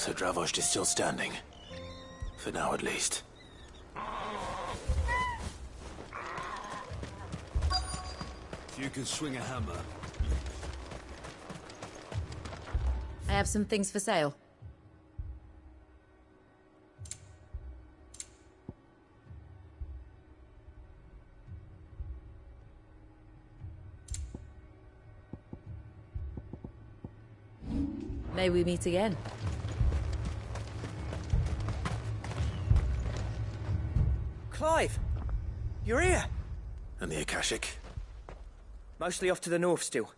So Dravost is still standing. For now, at least. If you can swing a hammer. I have some things for sale. May we meet again? Clive! You're here! And the Akashic? Mostly off to the north still.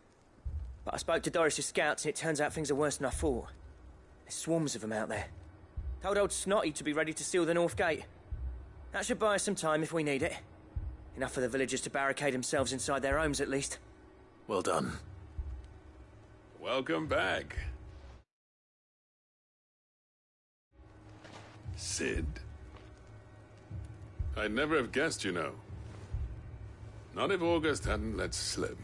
But I spoke to Doris's scouts and it turns out things are worse than I thought. There's swarms of them out there. Told old Snotty to be ready to seal the north gate. That should buy us some time if we need it. Enough for the villagers to barricade themselves inside their homes at least. Well done. Welcome back. Sid. I'd never have guessed, you know. Not if August hadn't let slip.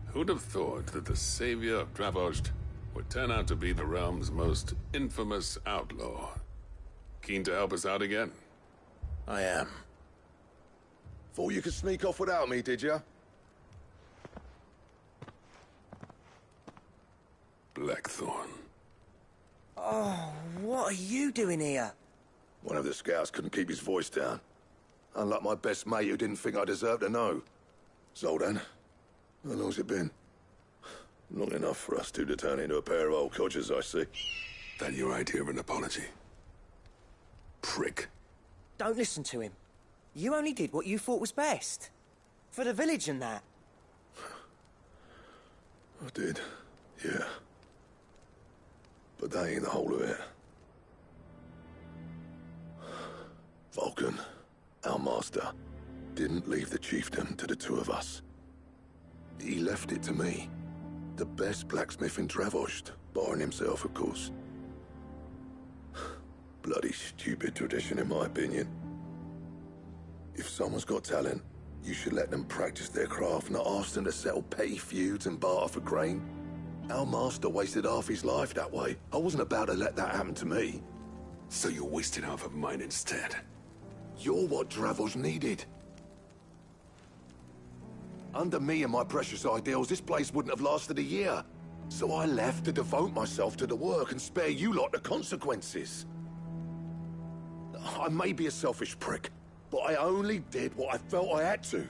Who'd have thought that the savior of Dravost would turn out to be the realm's most infamous outlaw? Keen to help us out again? I am. Thought you could sneak off without me, did ya? Blackthorn. Oh, what are you doing here? One of the scouts couldn't keep his voice down. Unlike my best mate who didn't think I deserved to know. Zoldan, how long's it been? Long enough for us two to turn into a pair of old codgers, I see. That your idea of an apology? Prick. Don't listen to him. You only did what you thought was best. For the village and that. I did, yeah. But that ain't the whole of it. Vulcan, our master, didn't leave the chiefdom to the two of us. He left it to me. The best blacksmith in Dravost, barring himself, of course. Bloody stupid tradition, in my opinion. If someone's got talent, you should let them practice their craft, not ask them to settle petty feuds and barter for grain. Our master wasted half his life that way. I wasn't about to let that happen to me. So you wasted half of mine instead. You're what Dravost needed. Under me and my precious ideals, this place wouldn't have lasted a year. So I left to devote myself to the work and spare you lot the consequences. I may be a selfish prick, but I only did what I felt I had to.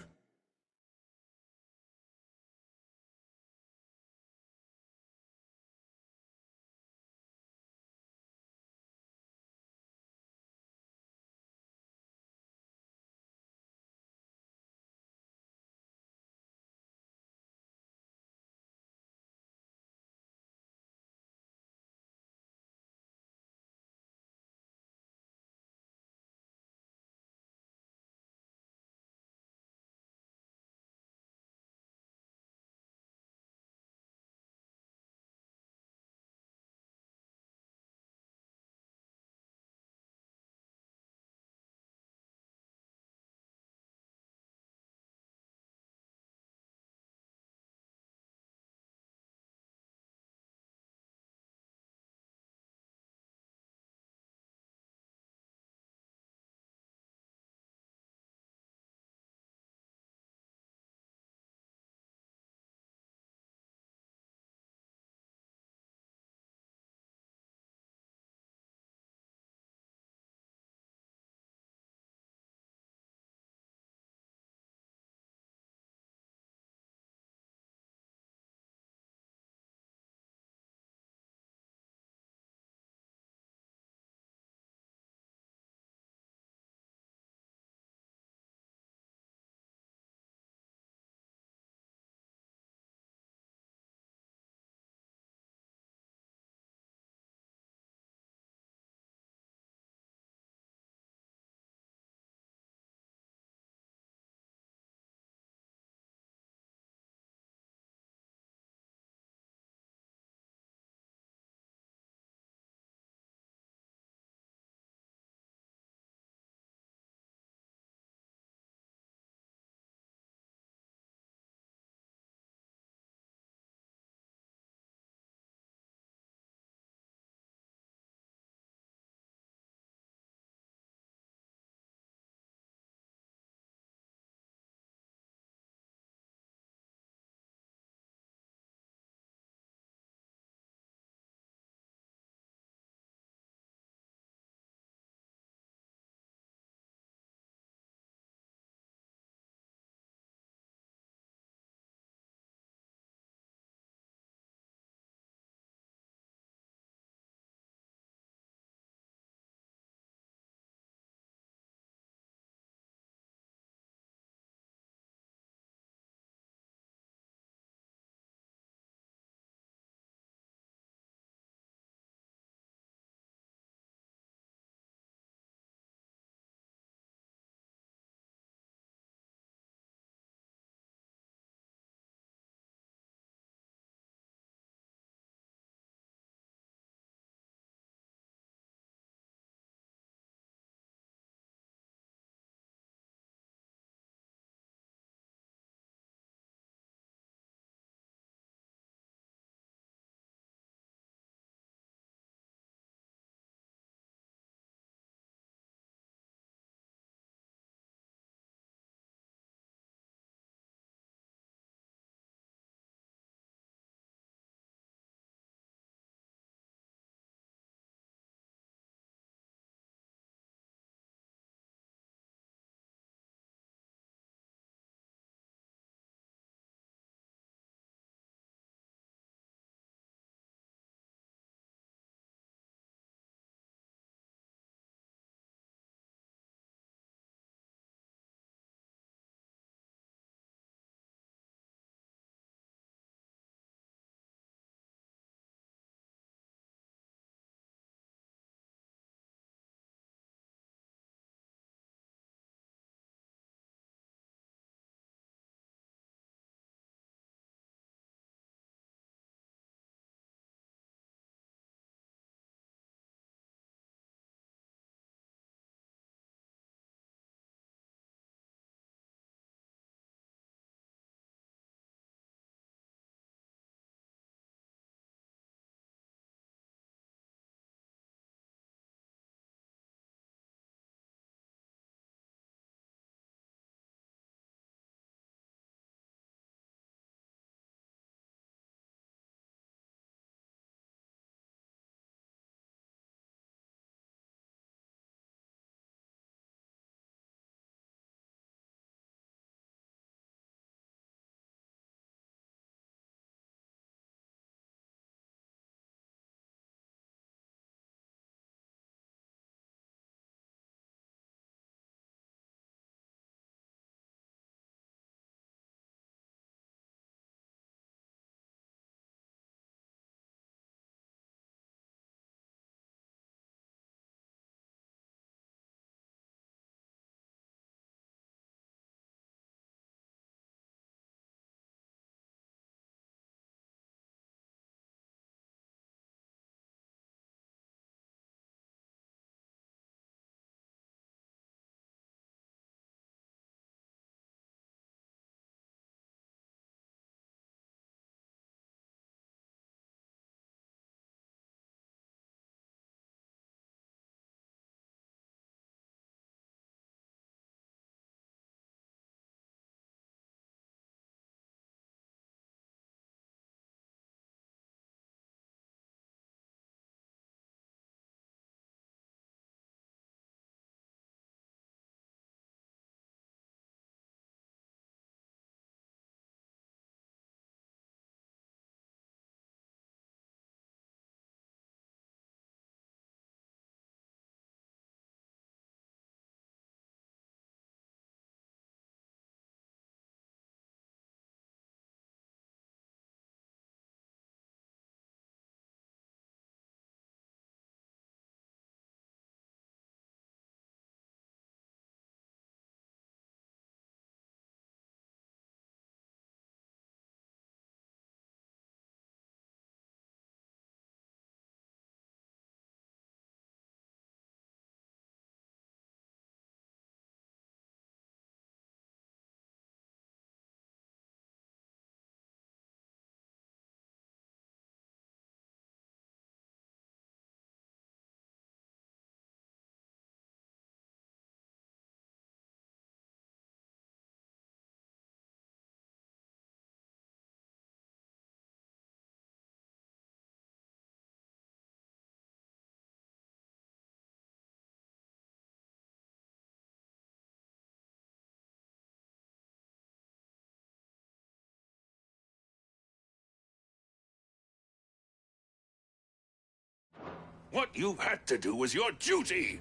What you had to do was your duty!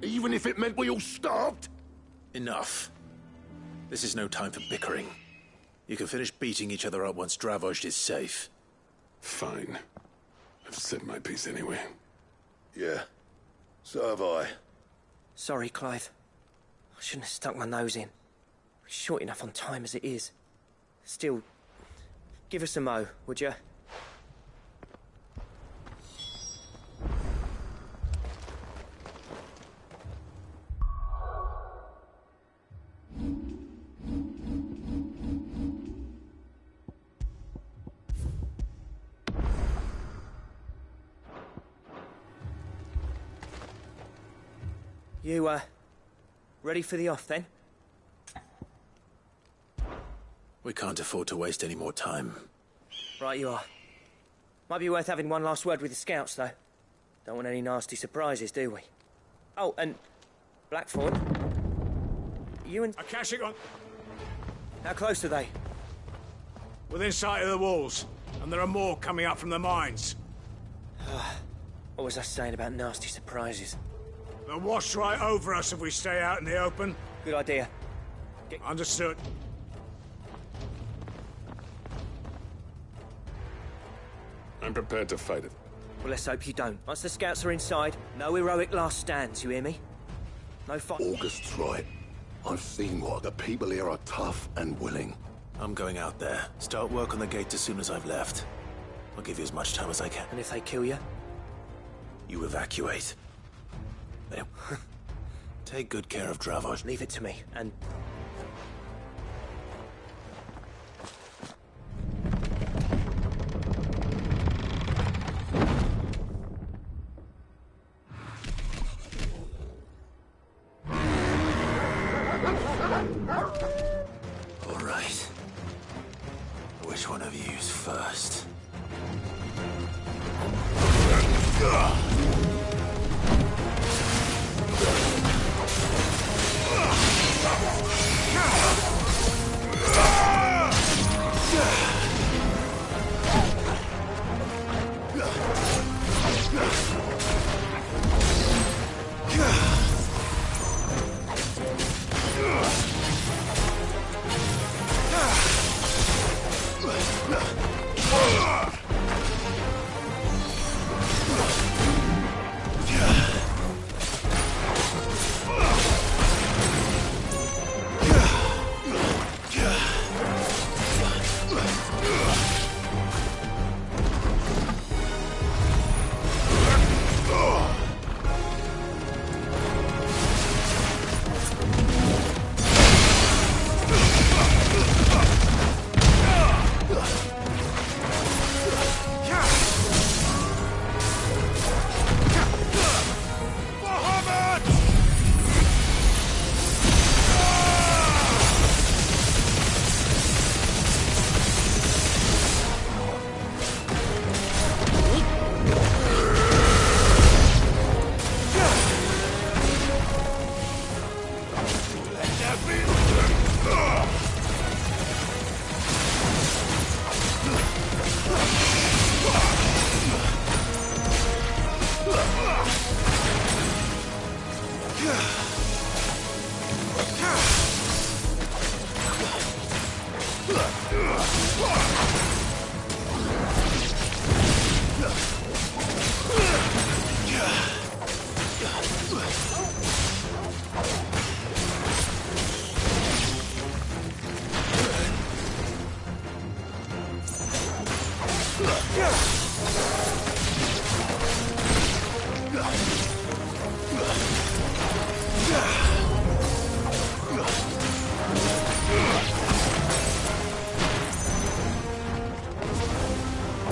Even if it meant we all starved? Enough. This is no time for bickering. You can finish beating each other up once Dravozd is safe. Fine. I've said my piece anyway. Yeah. So have I. Sorry, Clive. I shouldn't have stuck my nose in. We're short enough on time as it is. Still, give us a mo, would you? You, ready for the off, then? We can't afford to waste any more time. Right you are. Might be worth having one last word with the scouts, though. Don't want any nasty surprises, do we? Oh, and Blackthorn. You and... Akashic on... How close are they? within sight of the walls, and there are more coming up from the mines. What was I saying about nasty surprises? They'll wash right over us if we stay out in the open. Good idea. Understood. I'm prepared to fight it. Well, let's hope you don't. Once the scouts are inside, no heroic last stands, you hear me? No fight. August's right. I've seen what the people here are tough and willing. I'm going out there. Start work on the gate as soon as I've left. I'll give you as much time as I can. And if they kill you? You evacuate. There. Take good care of Dravozd. Leave it to me, and... All right. Which one of you's first?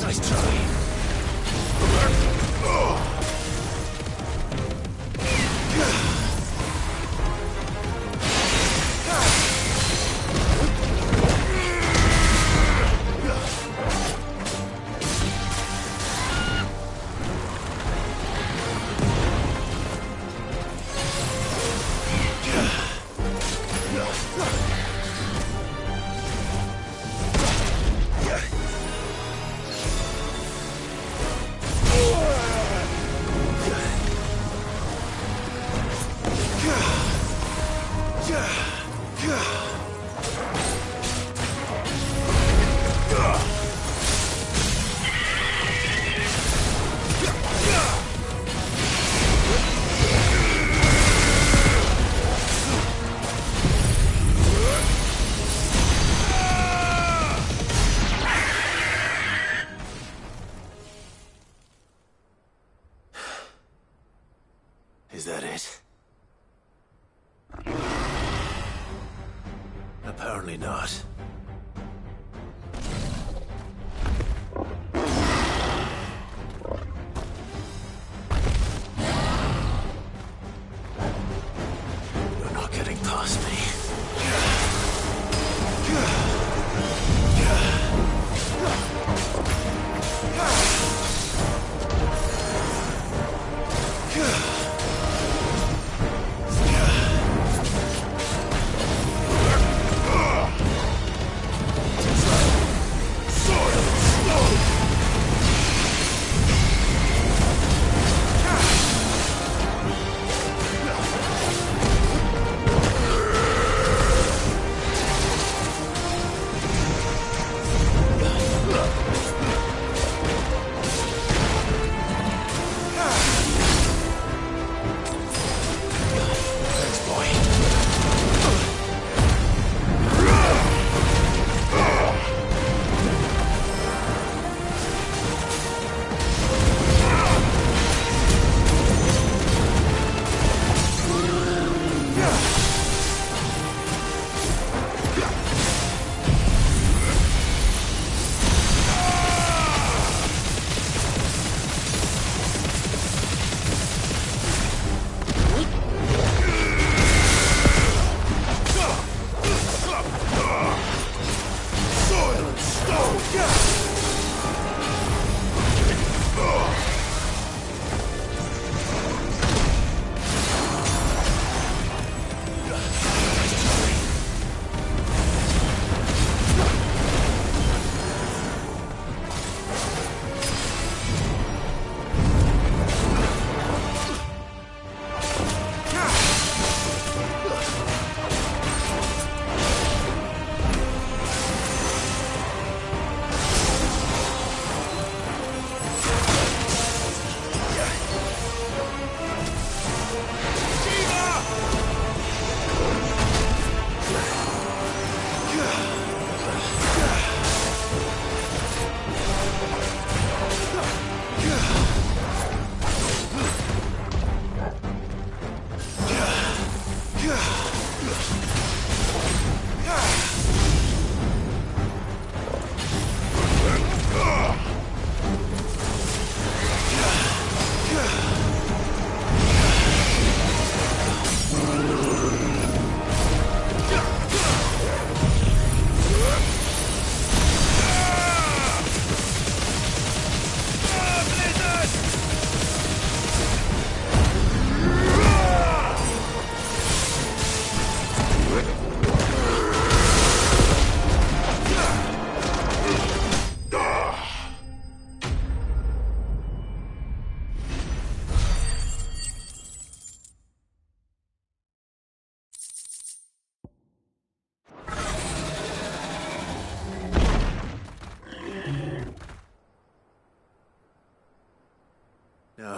Nice try.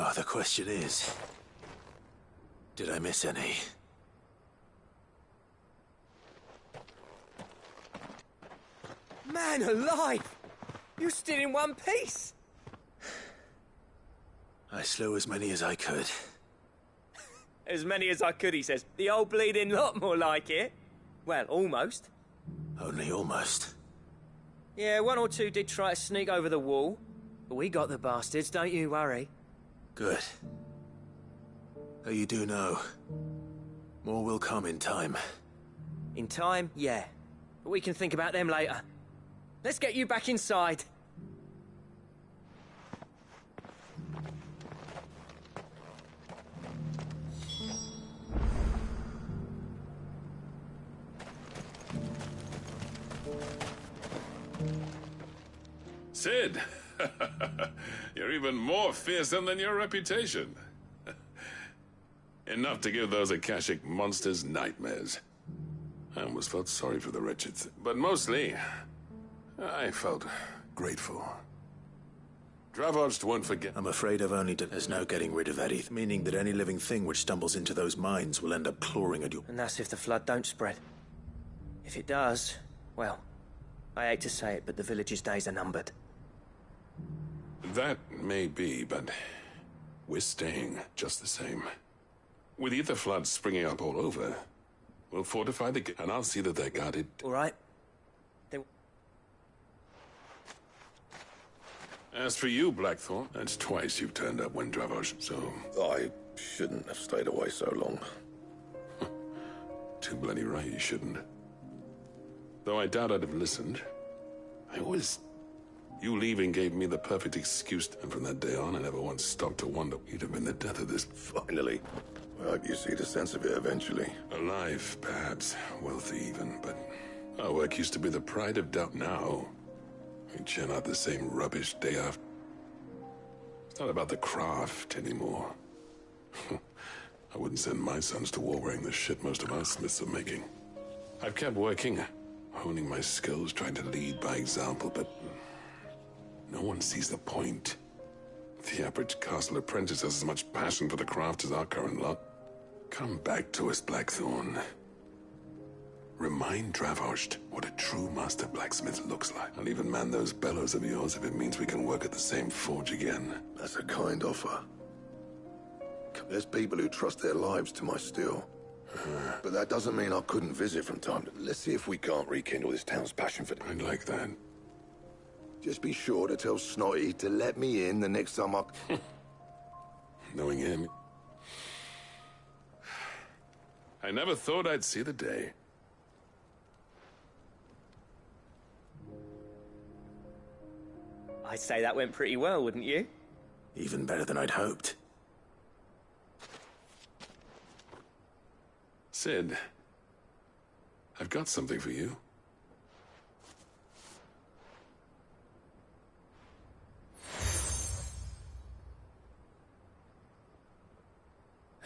Ah, the question is, did I miss any? Man alive! You're still in one piece! I slew as many as I could. As many as I could, he says. The old bleeding lot, more like it. Well, almost. Only almost. Yeah, one or two did try to sneak over the wall. But we got the bastards, don't you worry. Good. Though you do know, more will come in time. In time, yeah. But we can think about them later. Let's get you back inside. Sid! You're even more fearsome than your reputation. Enough to give those Akashic monsters nightmares. I almost felt sorry for the wretches, but mostly, I felt grateful. Dravoged won't forget. I'm afraid I've only done. There's no getting rid of Eddie, meaning that any living thing which stumbles into those mines will end up clawing at you. And that's if the flood don't spread. If it does, well, I hate to say it, but the village's days are numbered. That may be, but we're staying just the same. With ether floods springing up all over, we'll fortify the and I'll see that they're guarded. All right? Then... As for you, Blackthorn, that's twice you've turned up when Dravoj, so... I shouldn't have stayed away so long. Too bloody right you shouldn't. Though I doubt I'd have listened. You leaving gave me the perfect excuse, and from that day on, I never once stopped to wonder you'd have been the death of this. Finally. I hope you see the sense of it eventually. Alive, perhaps. Wealthy, even. But our work used to be the pride of doubt. Now, we churn out the same rubbish day after. It's not about the craft anymore. I wouldn't send my sons to war wearing the shit most of our smiths are making. I've kept working, honing my skills, trying to lead by example, but no one sees the point. The average castle apprentice has as much passion for the craft as our current lot. Come back to us, Blackthorn. Remind Dravosht what a true master blacksmith looks like. I'll even man those bellows of yours if it means we can work at the same forge again. That's a kind offer. There's people who trust their lives to my steel. But that doesn't mean I couldn't visit from time to... Let's see if we can't rekindle this town's passion for... I'd like that. Just be sure to tell Snotty to let me in the next time I... Knowing him... I never thought I'd see the day. I'd say that went pretty well, wouldn't you? Even better than I'd hoped. Sid, I've got something for you.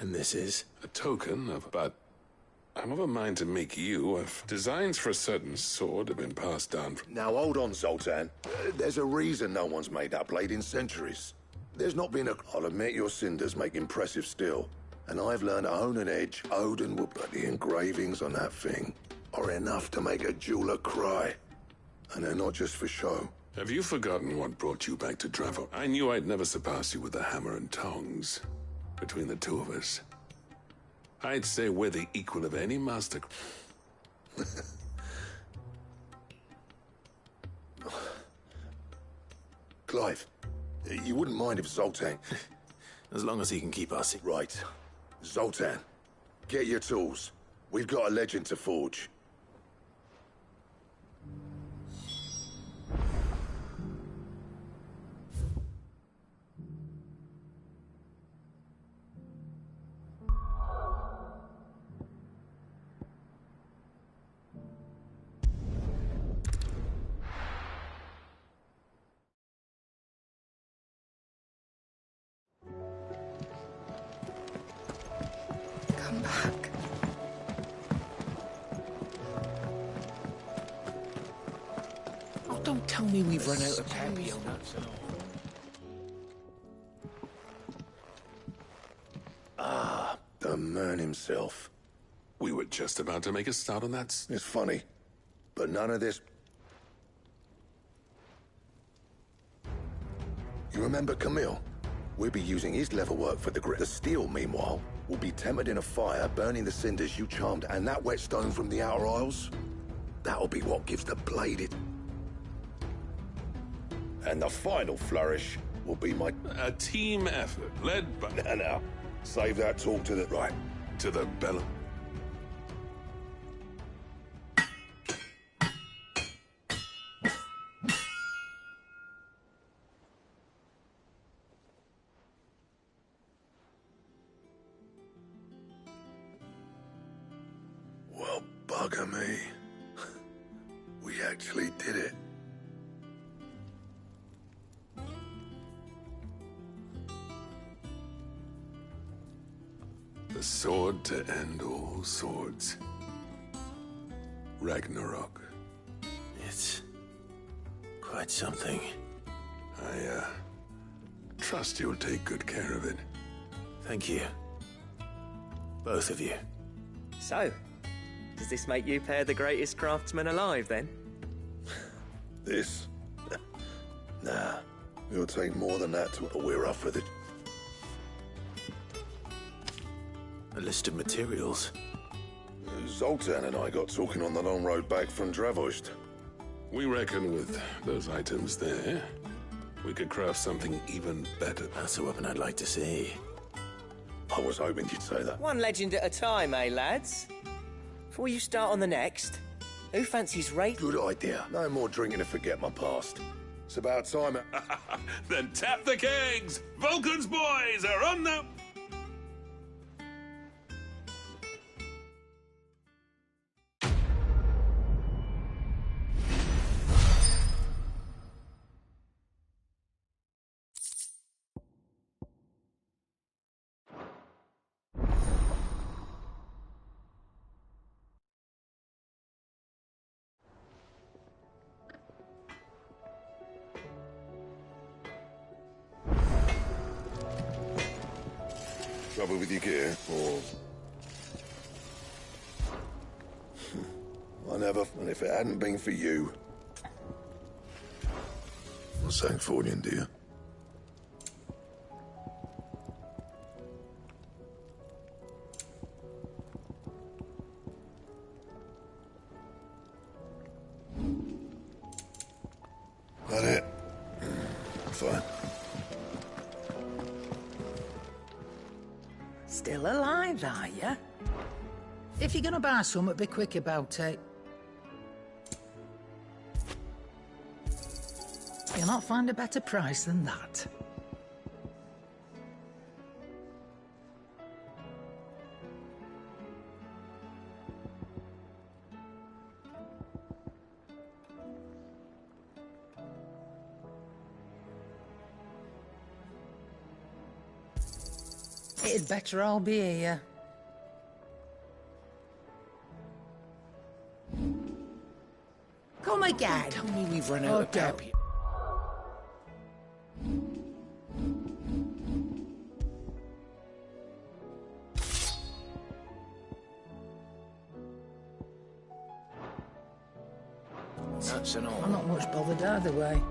And this is? A token of, but I'm of a mind to make you, if designs for a certain sword have been passed down from... Now hold on, Zoltan. There's a reason no one's made that blade in centuries. There's not been a... I'll admit your cinders make impressive steel. And I've learned to hone an edge. Odin will put the engravings on that thing are enough to make a jeweler cry. And they're not just for show. Have you forgotten what brought you back to Dravo? I knew I'd never surpass you with the hammer and tongs. Between the two of us, I'd say we're the equal of any master. Clive, you wouldn't mind if Zoltan... As long as he can keep us... Right. Zoltan, get your tools. We've got a legend to forge. Come back. Oh, don't tell me we've run out of Papio nuts. himself. We were just about to make a start on that. It's funny, but none of this... You remember Camille? We'll be using his leather work for the grip. The steel, meanwhile, will be tempered in a fire, burning the cinders you charmed, and that whetstone from the Outer Isles, that'll be what gives the blade it. And the final flourish will be my... A team effort, led by... No. Save that talk to the... Right. To the bellum. Well, bugger me. We actually did it. The sword to end all swords. Ragnarok. It's quite something. I, trust you'll take good care of it. Thank you. Both of you. So, does this make you pair the greatest craftsman alive, then? This? Nah. It'll take more than that to... We're off with it. A list of materials. Zoltan and I got talking on the long road back from Dravost. We reckon with those items there, we could craft something even better. That's a weapon I'd like to see. I was hoping you'd say that. One legend at a time, eh, lads? Before you start on the next, who fancies raid? Good idea. No more drinking to forget my past. It's about time. Then tap the kegs! Vulcan's boys are on the... Trouble with your gear, or... I never, and if it hadn't been for you... Not saying Fordian, do you? That it? Fine. Still alive, are ya? If you're gonna buy something, be quick about it. You'll not find a better price than that. It'd better all be here. Come again. Tell me we've run out of pep. Nuts and all. I'm not much bothered either way.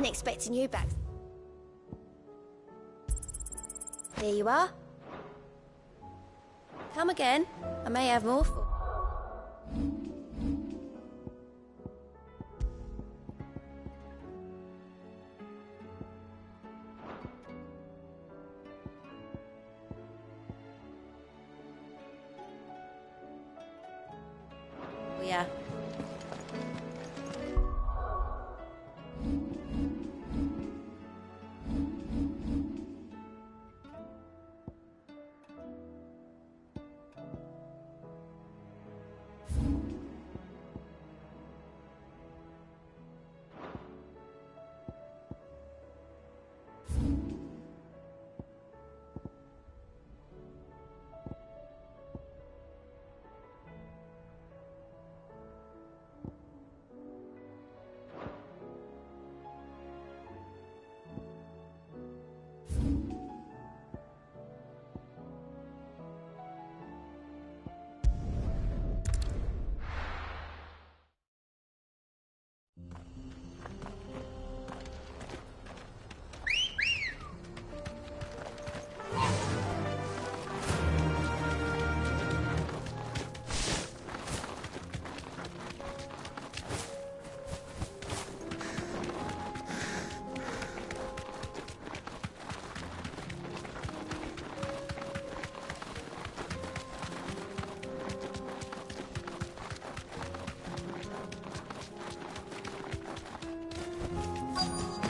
wasn't expecting you back. Here you are. Come again. I may have more for... Oh, yeah.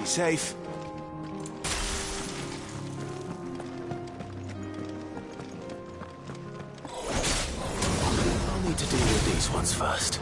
Safe. I'll need to deal with these ones first.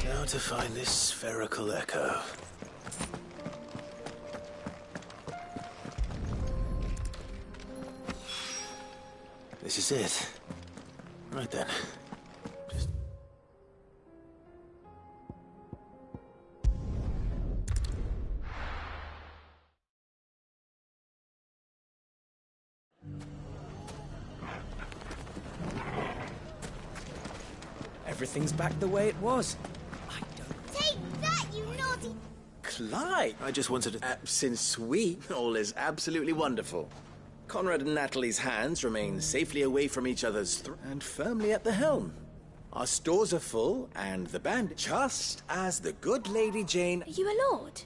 Now to find this spherical echo. This is it. Right then. Just... Everything's back the way it was. Take that, you naughty... Clyde! I just wanted to... Since all is absolutely wonderful. Conrad and Natalie's hands remain safely away from each other's and firmly at the helm. Our stores are full, and the band, just as the good Lady Jane... Are you a lord?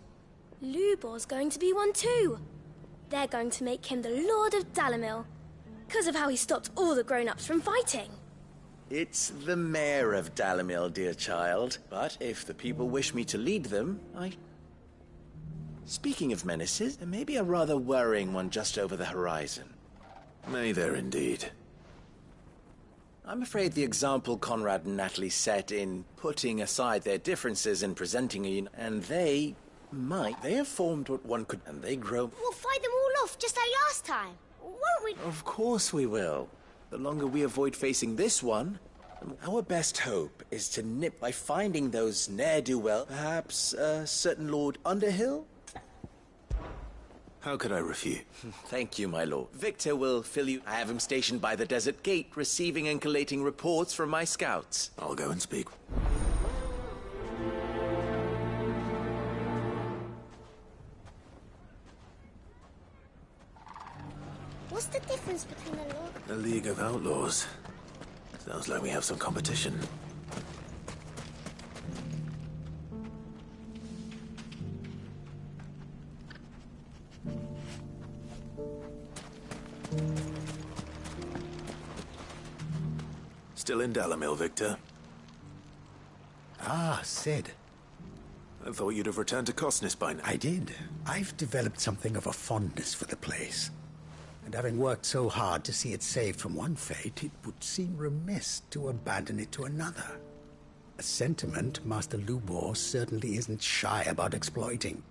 Lubor's going to be one too. They're going to make him the Lord of Dalimil, because of how he stopped all the grown-ups from fighting. It's the mayor of Dalimil, dear child. But if the people wish me to lead them, Speaking of menaces, there may be a rather worrying one just over the horizon. May there indeed. I'm afraid the example Conrad and Natalie set in putting aside their differences and presenting a and they have formed what one could, and they grow... We'll fight them all off just like last time, won't we? Of course we will. The longer we avoid facing this one, our best hope is to nip by finding those ne'er-do-well, perhaps a certain Lord Underhill? How could I refuse? Thank you, my lord. Victor will fill you. I have him stationed by the desert gate, receiving and collating reports from my scouts. I'll go and speak. What's the difference between the Lord... The League of Outlaws. Sounds like we have some competition. Still in Dalamil, Victor? Ah, Sid. I thought you'd have returned to Cosnis by now. I did. I've developed something of a fondness for the place. And having worked so hard to see it saved from one fate, it would seem remiss to abandon it to another. A sentiment Master Lubor certainly isn't shy about exploiting.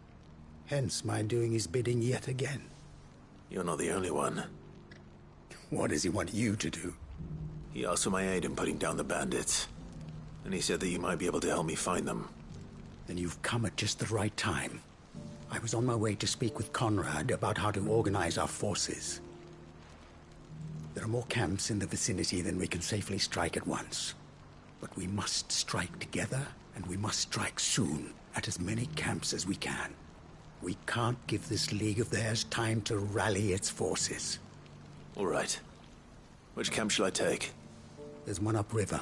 Hence my doing his bidding yet again. You're not the only one. What does he want you to do? He asked for my aid in putting down the bandits. And he said that you might be able to help me find them. Then you've come at just the right time. I was on my way to speak with Conrad about how to organize our forces. There are more camps in the vicinity than we can safely strike at once. But we must strike together, and we must strike soon, at as many camps as we can. We can't give this league of theirs time to rally its forces. All right. Which camp shall I take? There's one upriver.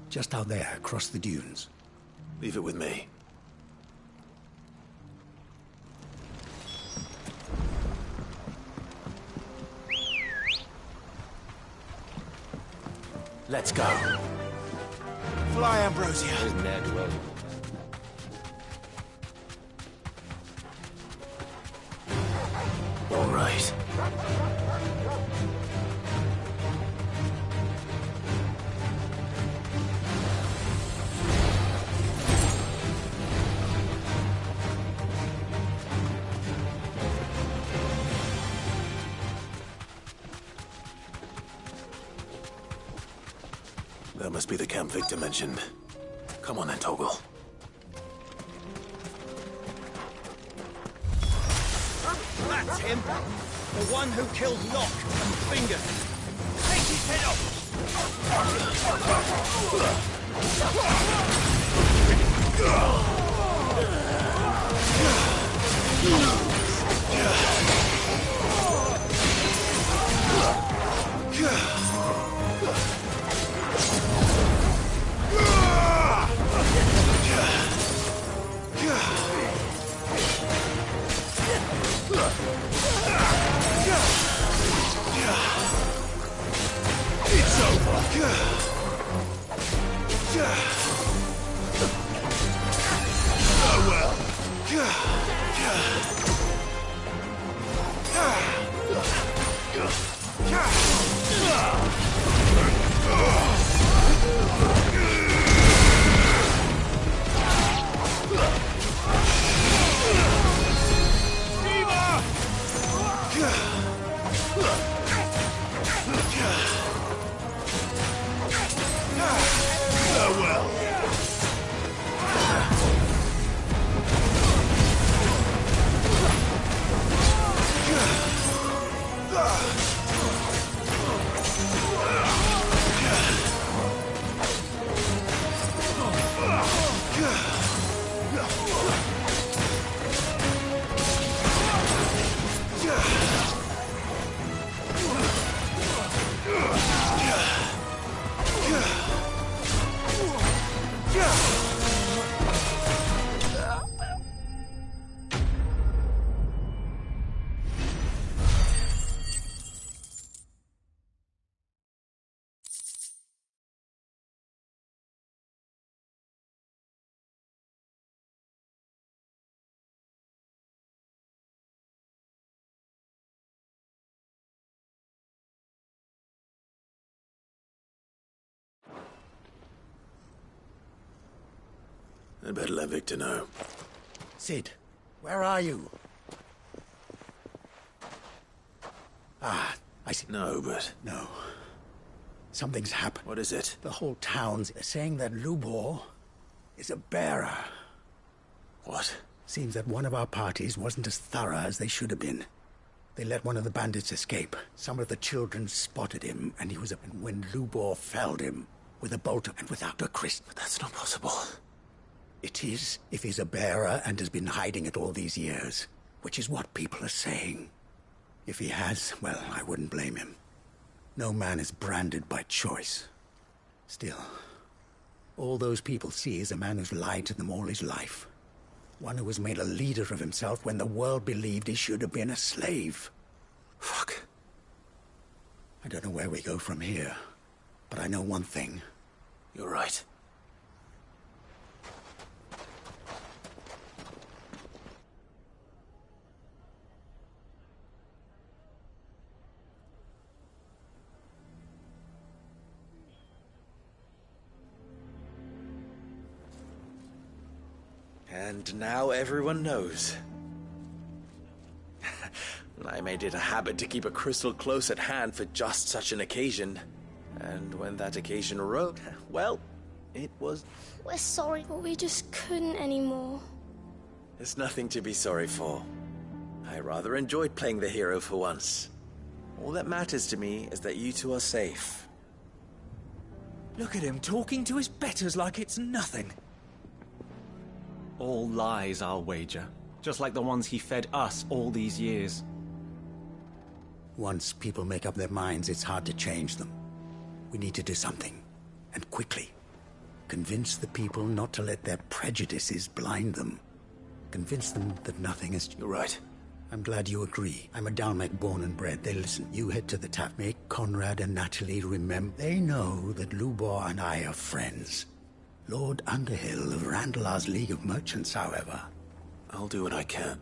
Just out there, across the dunes. Leave it with me. Let's go. Fly, Ambrosia. All right. That must be the camp Victor mentioned. Come on then, Toggle. That's him. The one who killed Locke and Finger. Take his head I'd better let Victor know. Sid, where are you? Ah, I see. No, but... No. Something's happened. What is it? The whole town's saying that Lubor is a bearer. What? Seems that one of our parties wasn't as thorough as they should have been. They let one of the bandits escape. Some of the children spotted him, and he was... And when Lubor felled him with a bolt and without a Christ... But that's not possible. It is, if he's a bearer and has been hiding it all these years, which is what people are saying. If he has, well, I wouldn't blame him. No man is branded by choice. Still, all those people see is a man who's lied to them all his life. One who was made a leader of himself when the world believed he should have been a slave. Fuck. I don't know where we go from here. But I know one thing. You're right. And now everyone knows. I made it a habit to keep a crystal close at hand for just such an occasion. And when that occasion arose, well, it was... We're sorry, but we just couldn't anymore. There's nothing to be sorry for. I rather enjoyed playing the hero for once. All that matters to me is that you two are safe. Look at him talking to his betters like it's nothing. All lies, I'll wager. Just like the ones he fed us all these years. Once people make up their minds, it's hard to change them. We need to do something, and quickly. Convince the people not to let their prejudices blind them. Convince them that nothing is... You're right. I'm glad you agree. I'm a Dalmec born and bred. They listen. You head to the tap. Make Conrad and Natalie remember. They know that Lubor and I are friends. Lord Underhill of Randalar's League of Merchants, however. I'll do what I can.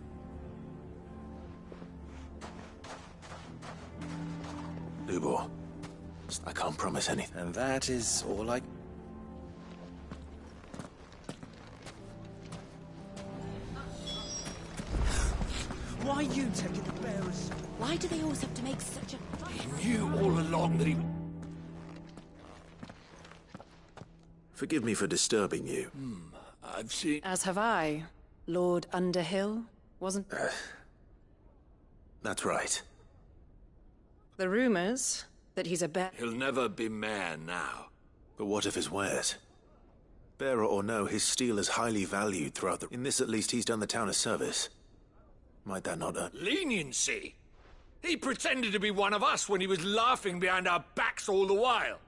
Lubor, I can't promise anything. And that is all I... Why are you taking the bearers? Why do they always have to make such a... He knew all along that he... Forgive me for disturbing you. I've seen... As have I. Lord Underhill, wasn't... That's right. The rumors that he's a bear... He'll never be mayor now. But what of his wares? Bearer or no, his steel is highly valued throughout the... In this, at least, he's done the town a service. Might that not earn... Leniency? He pretended to be one of us when he was laughing behind our backs all the while.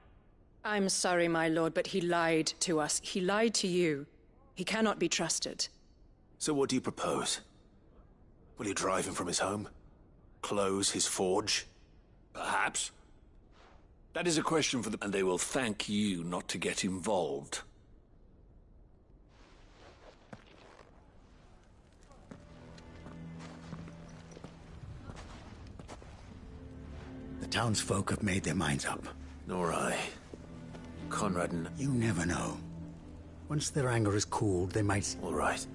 I'm sorry, my lord, but he lied to us. He lied to you. He cannot be trusted. So what do you propose? Will you drive him from his home? Close his forge? Perhaps. That is a question for them, and they will thank you not to get involved. The townsfolk have made their minds up. Nor I. Conrad and... You never know. Once their anger is cooled, they might... All right.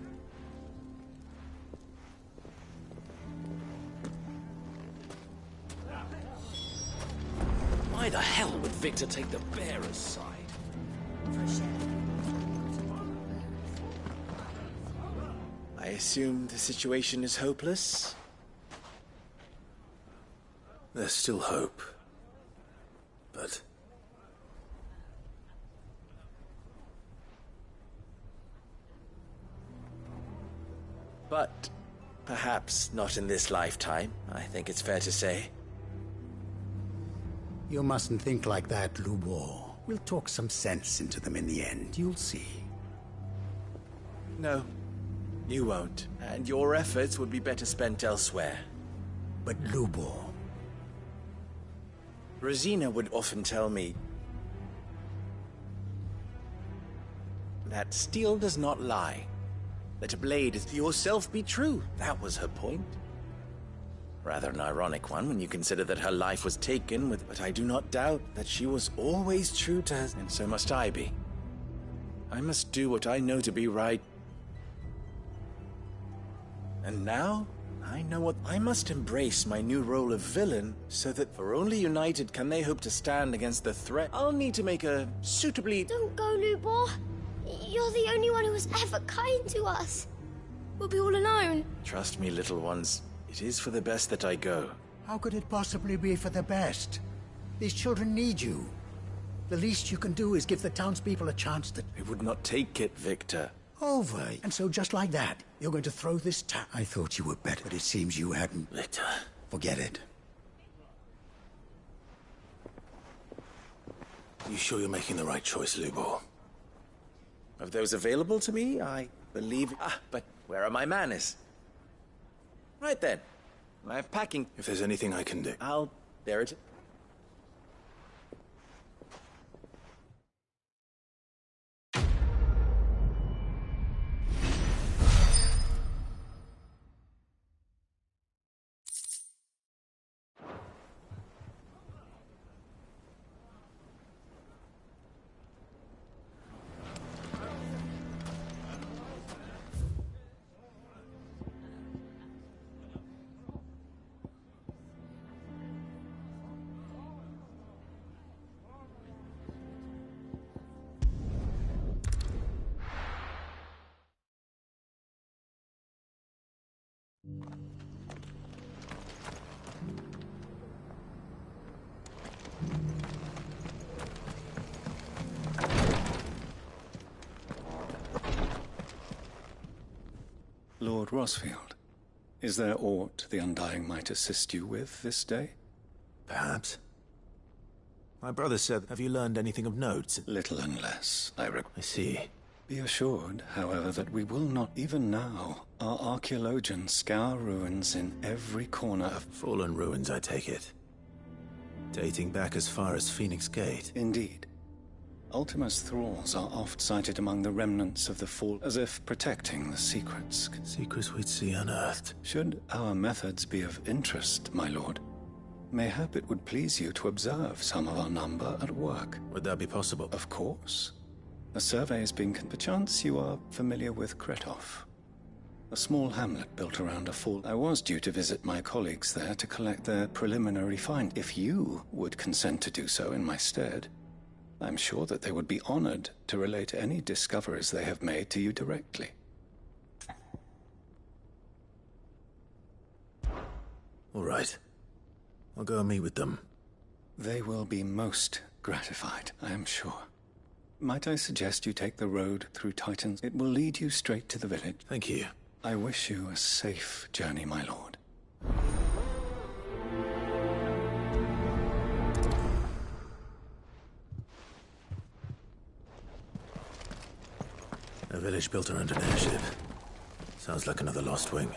Why the hell would Victor take the bearer's side? I assume the situation is hopeless? There's still hope. But... But perhaps not in this lifetime, I think it's fair to say. You mustn't think like that, Lubor. We'll talk some sense into them in the end, you'll see. No, you won't. And your efforts would be better spent elsewhere. But Lubor... Rosina would often tell me that steel does not lie. That a blade is to yourself be true. That was her point. Rather an ironic one when you consider that her life was taken with... But I do not doubt that she was always true to her, and so must I be. I must do what I know to be right. And now, I know what... I must embrace my new role of villain, so that for only united can they hope to stand against the threat. I'll need to make a suitably... Don't go, Lubor. You're the only one who was ever kind to us. We'll be all alone. Trust me, little ones. It is for the best that I go. How could it possibly be for the best? These children need you. The least you can do is give the townspeople a chance to... I would not take it, Victor. Over. And so just like that, you're going to throw this town... I thought you were better, but it seems you hadn't... Victor... Forget it. You sure you're making the right choice, Lubor? Of those available to me, I believe... Ah, but where are my manners? Right then. I have packing. If there's anything I can do... I'll bear it. Lord Rosfield, is there aught the Undying might assist you with this day? Perhaps. My brother said, have you learned anything of note? Little and less, I see. Be assured, however, that we will not, even now, our archaeologians scour ruins in every corner of... Fallen ruins, I take it. Dating back as far as Phoenix Gate. Indeed. Ultima's thralls are oft sighted among the remnants of the fall, as if protecting the secrets. Secrets we'd see unearthed. Should our methods be of interest, my lord, mayhap it would please you to observe some of our number at work. Would that be possible? Of course. A survey has been... Perchance you are familiar with Kretov, a small hamlet built around a fall. I was due to visit my colleagues there to collect their preliminary find. If you would consent to do so in my stead, I'm sure that they would be honored to relate any discoveries they have made to you directly. All right. I'll go and meet with them. They will be most gratified, I am sure. Might I suggest you take the road through Titans? It will lead you straight to the village. Thank you. I wish you a safe journey, my lord. A village built around an airship. Sounds like another lost wing.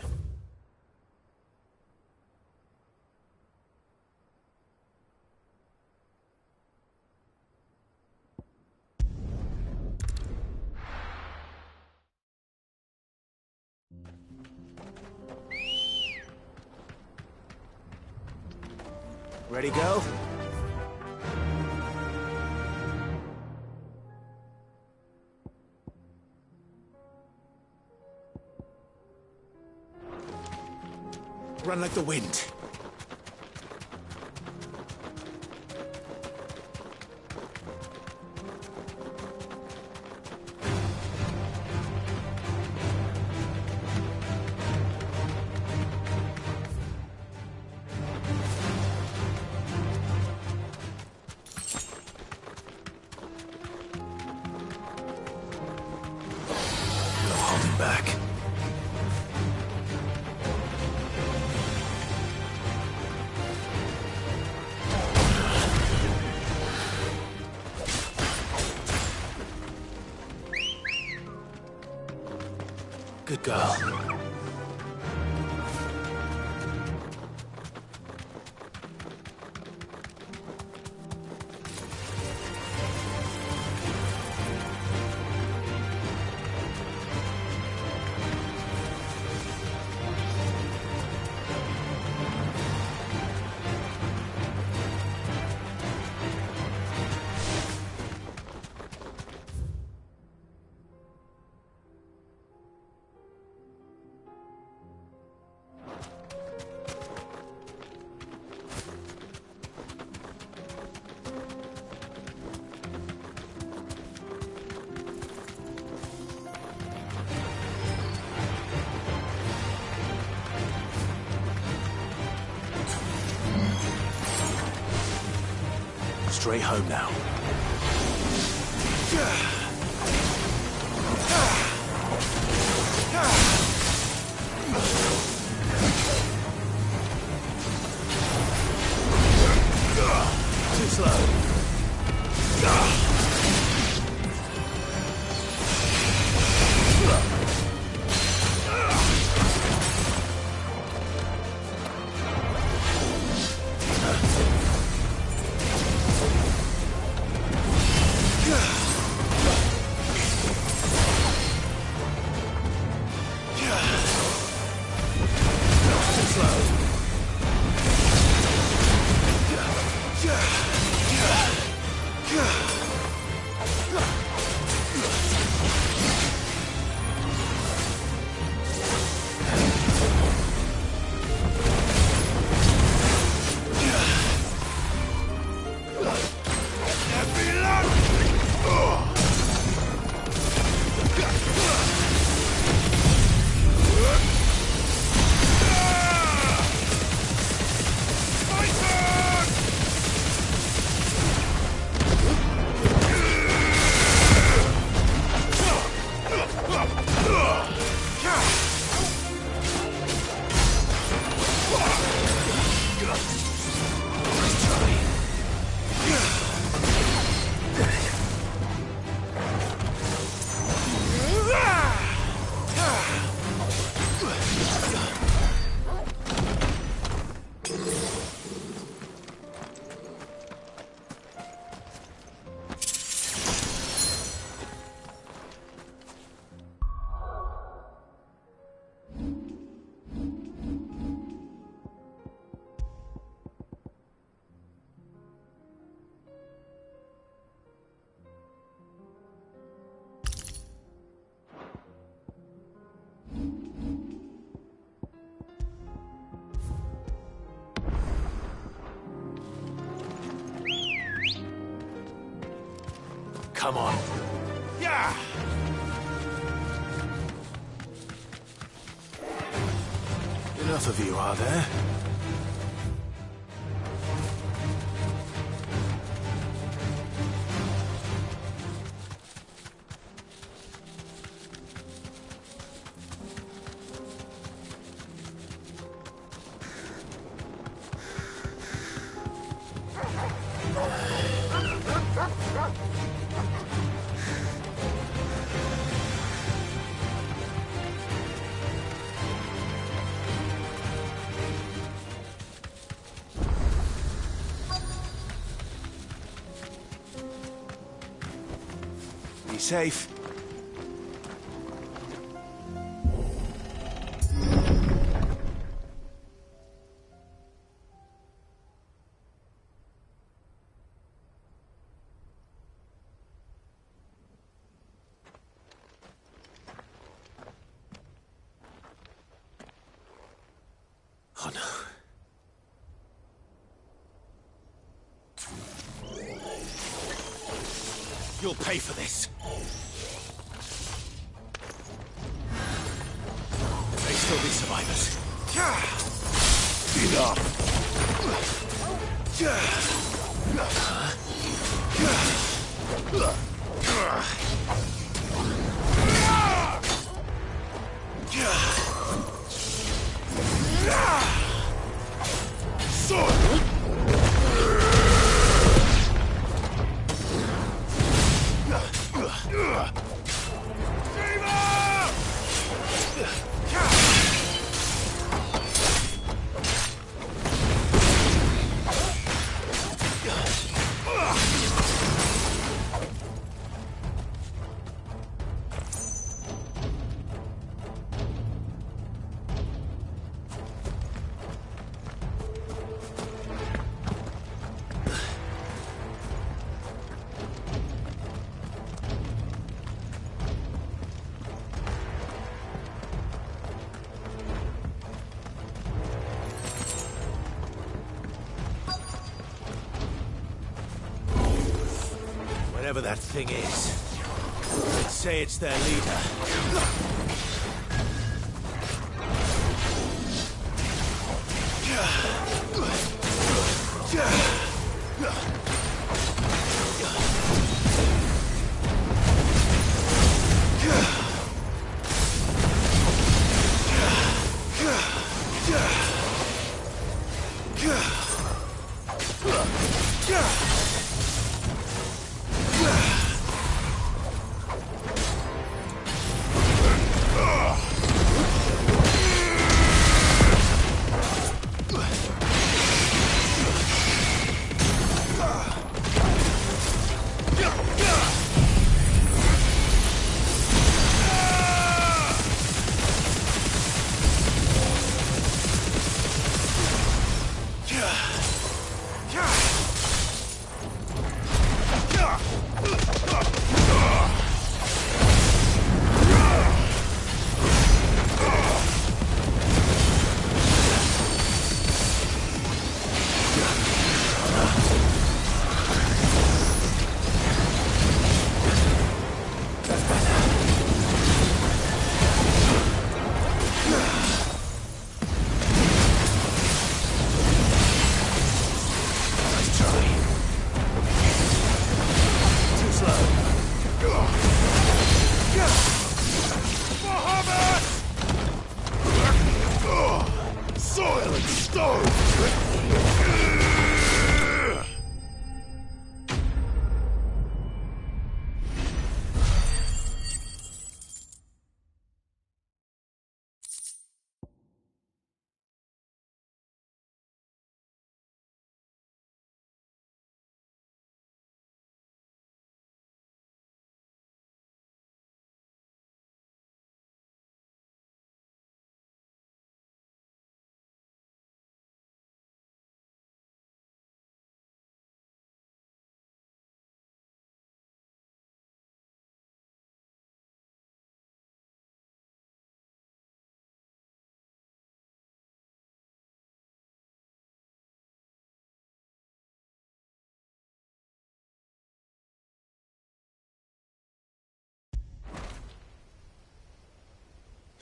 Ready, go? Run like the wind. Back. Good girl. Straight home now. Too slow. come on. Yeah! Enough of you, are there? Be safe. Oh no. You'll pay for this. There may still be survivors. Whatever that thing is, let's say it's their leader.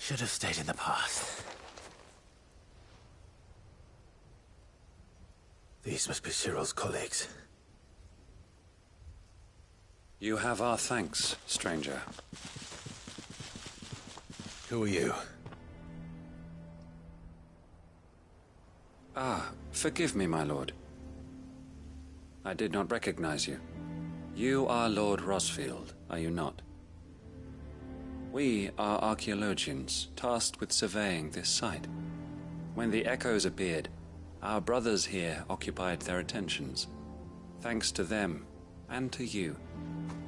Should have stayed in the past. These must be Cyril's colleagues. You have our thanks, stranger. Who are you? Ah, forgive me, my lord. I did not recognize you. You are Lord Rosfield, are you not? We are archaeologians, tasked with surveying this site. When the echoes appeared, our brothers here occupied their attentions. Thanks to them, and to you,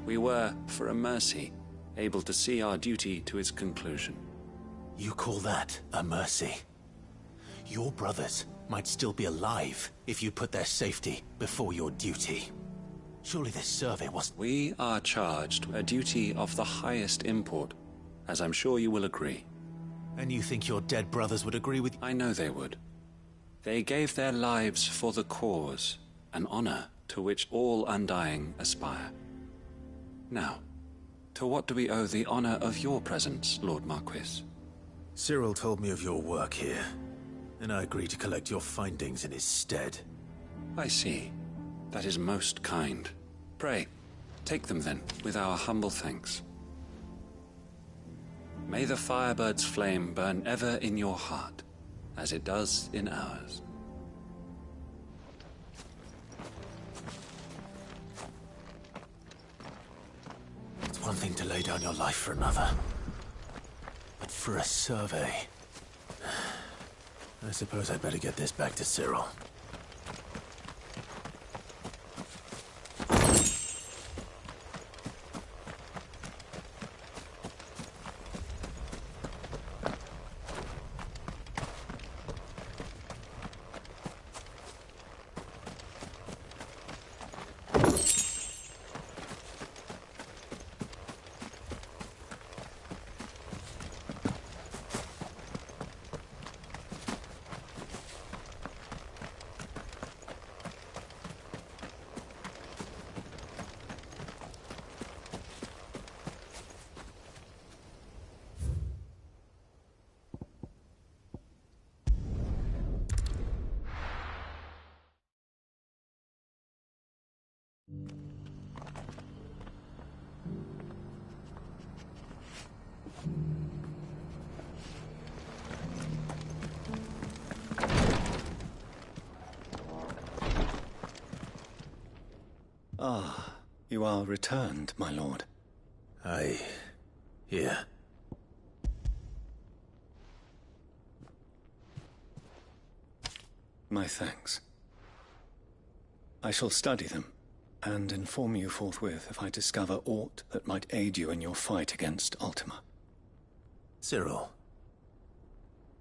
we were, for a mercy, able to see our duty to its conclusion. You call that a mercy? Your brothers might still be alive if you put their safety before your duty. Surely this survey was... We are charged a duty of the highest import, as I'm sure you will agree. And you think your dead brothers would agree with... I know they would. They gave their lives for the cause, an honor to which all Undying aspire. Now, to what do we owe the honor of your presence, Lord Marquis? Cyril told me of your work here, and I agreed to collect your findings in his stead. I see. That is most kind. Pray, take them then, with our humble thanks. May the Firebird's flame burn ever in your heart, as it does in ours. It's one thing to lay down your life for another, but for a survey... I suppose I'd better get this back to Cyril. Ah, you are returned, my lord. Here. My thanks. I shall study them, and inform you forthwith if I discover aught that might aid you in your fight against Ultima. Cyril,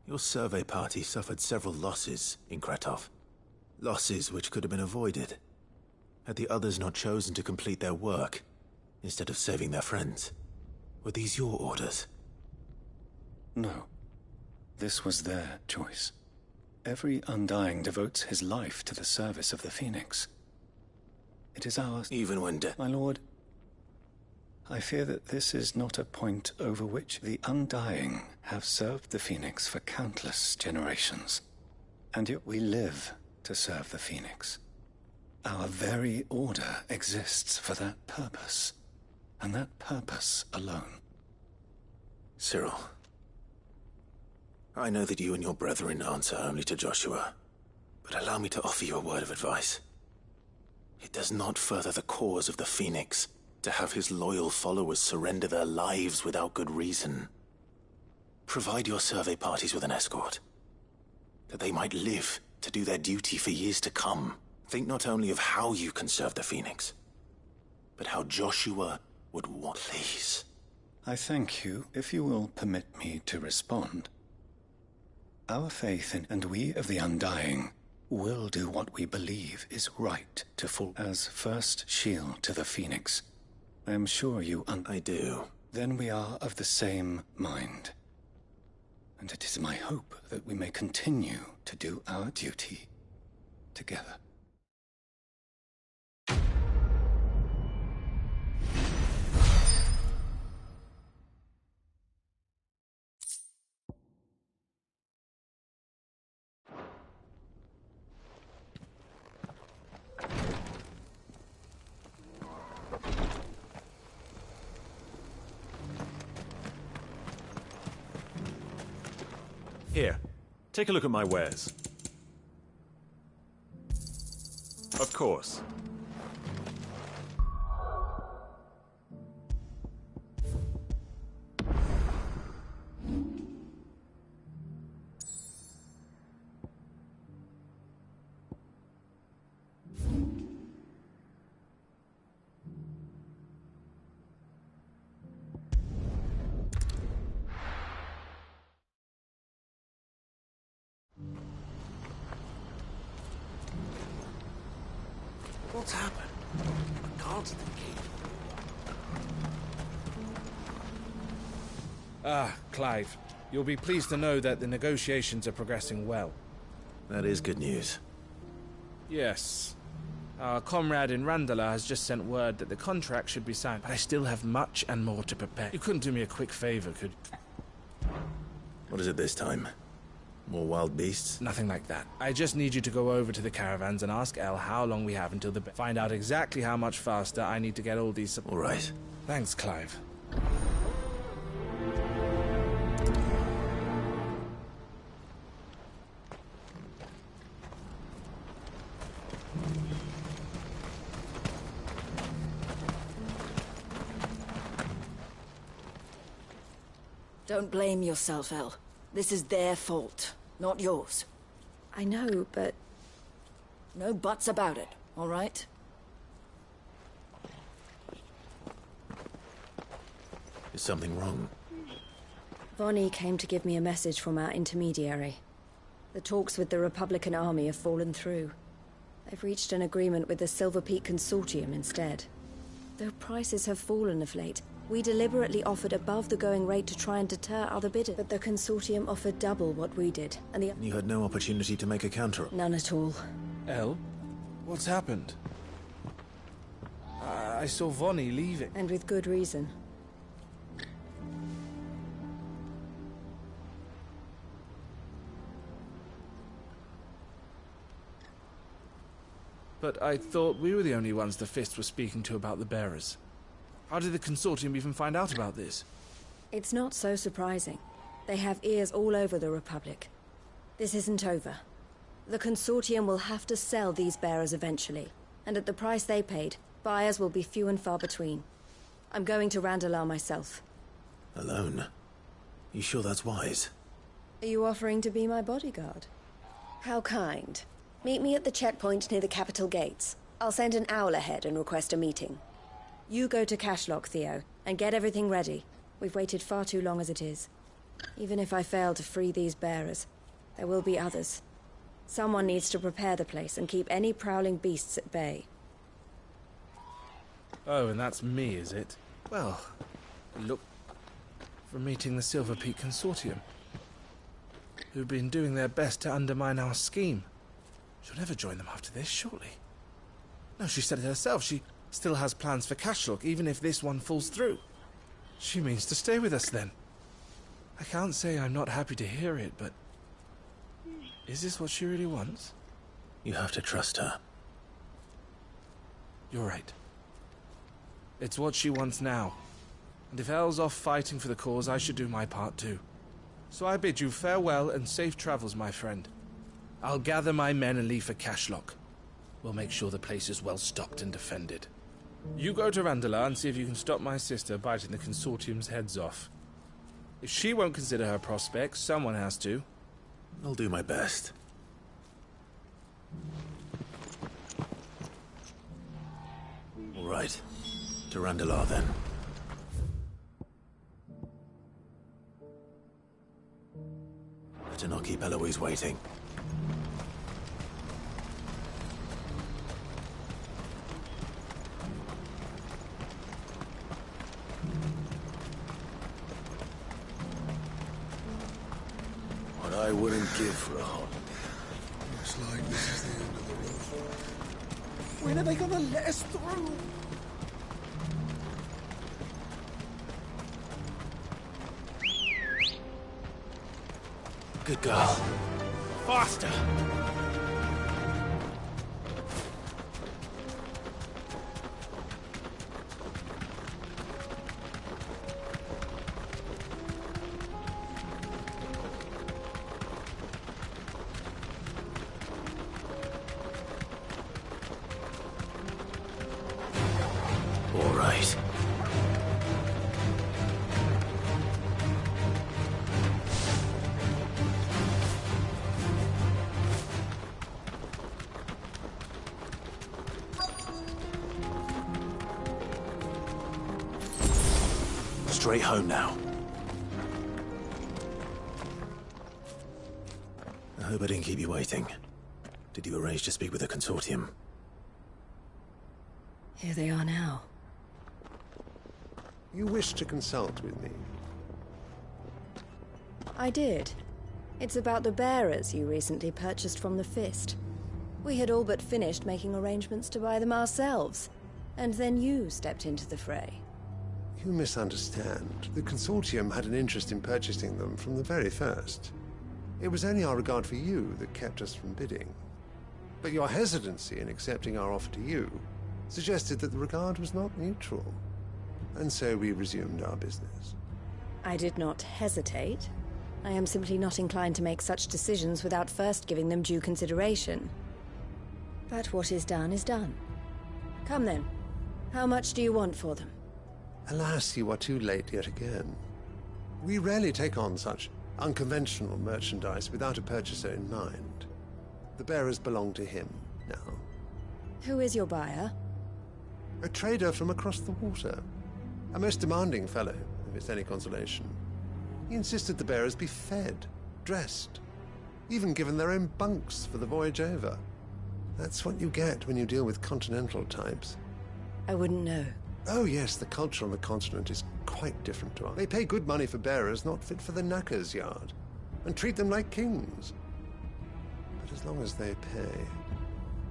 your survey party suffered several losses in Kretov. Losses which could have been avoided, had the others not chosen to complete their work, instead of saving their friends. Were these your orders? No. This was their choice. Every Undying devotes his life to the service of the Phoenix. It is ours. Even when My lord, I fear that this is not a point over which the Undying have served the Phoenix for countless generations. And yet we live to serve the Phoenix. Our very order exists for that purpose, and that purpose alone. Cyril, I know that you and your brethren answer only to Joshua, but allow me to offer you a word of advice. It does not further the cause of the Phoenix to have his loyal followers surrender their lives without good reason. Provide your survey parties with an escort, that they might live to do their duty for years to come. Think not only of how you can serve the Phoenix, but how Joshua would want. Please. I thank you, if you will permit me to respond. Our faith in, and we of the Undying, will do what we believe is right to full as first shield to the Phoenix. I am sure you I do. Then we are of the same mind. And it is my hope that we may continue to do our duty together. Here, take a look at my wares. Of course. What's happened? The cards at the gate. Ah, Clive. You'll be pleased to know that the negotiations are progressing well. That is good news. Yes. Our comrade in Randala has just sent word that the contract should be signed, but I still have much and more to prepare. You couldn't do me a quick favor, could you? What is it this time? More wild beasts? Nothing like that. I just need you to go over to the caravans and ask El how long we have until the... Find out exactly how much faster I need to get all these... All right. Thanks, Clive. Don't blame yourself, El. This is their fault, not yours. I know, but... No buts about it, all right? Is something wrong? Vonnie came to give me a message from our intermediary. The talks with the Republican Army have fallen through. They've reached an agreement with the Silver Peak Consortium instead. Though prices have fallen of late, we deliberately offered above the going rate to try and deter other bidders. But the Consortium offered double what we did, and the... You had no opportunity to make a counter? None at all. El? What's happened? I saw Vonnie leaving. And with good reason. But I thought we were the only ones the Fist were speaking to about the bearers. How did the Consortium even find out about this? It's not so surprising. They have ears all over the Republic. This isn't over. The Consortium will have to sell these bearers eventually, and at the price they paid, buyers will be few and far between. I'm going to Randalar myself. Alone? You sure that's wise? Are you offering to be my bodyguard? How kind. Meet me at the checkpoint near the capital gates. I'll send an owl ahead and request a meeting. You go to Cashlock, Theo, and get everything ready. We've waited far too long as it is. Even if I fail to free these bearers, there will be others. Someone needs to prepare the place and keep any prowling beasts at bay. Oh, and that's me, is it? Well, look... for meeting the Silver Peak Consortium, who've been doing their best to undermine our scheme. She'll never join them after this, surely. No, she said it herself. She still has plans for Cashlock, even if this one falls through. She means to stay with us, then. I can't say I'm not happy to hear it, but... is this what she really wants? You have to trust her. You're right. It's what she wants now. And if Elle's off fighting for the cause, I should do my part too. So I bid you farewell and safe travels, my friend. I'll gather my men and leave for Cashlock. We'll make sure the place is well stocked and defended. You go to Randalar and see if you can stop my sister biting the Consortium's heads off. If she won't consider her prospects, someone has to. I'll do my best. All right. To Randalar, then. Better not keep Eloise waiting. What I wouldn't give for a holiday. Looks like this is the end of the road for us. When are they gonna let us through? Good girl. Faster! face. Straight home now. I hope I didn't keep you waiting. Did you arrange to speak with the consortium? Here they are now. You wish to consult with me? I did. It's about the bearers you recently purchased from the Fist. We had all but finished making arrangements to buy them ourselves, and then you stepped into the fray. You misunderstand. The consortium had an interest in purchasing them from the very first. It was only our regard for you that kept us from bidding. But your hesitancy in accepting our offer to you suggested that the regard was not mutual. And so we resumed our business. I did not hesitate. I am simply not inclined to make such decisions without first giving them due consideration. But what is done is done. Come then. How much do you want for them? Alas, you are too late yet again. We rarely take on such unconventional merchandise without a purchaser in mind. The bearers belong to him now. Who is your buyer? A trader from across the water. A most demanding fellow, if it's any consolation. He insisted the bearers be fed, dressed, even given their own bunks for the voyage over. That's what you get when you deal with continental types. I wouldn't know. Oh yes, the culture on the continent is quite different to ours. They pay good money for bearers not fit for the knacker's yard, and treat them like kings. But as long as they pay...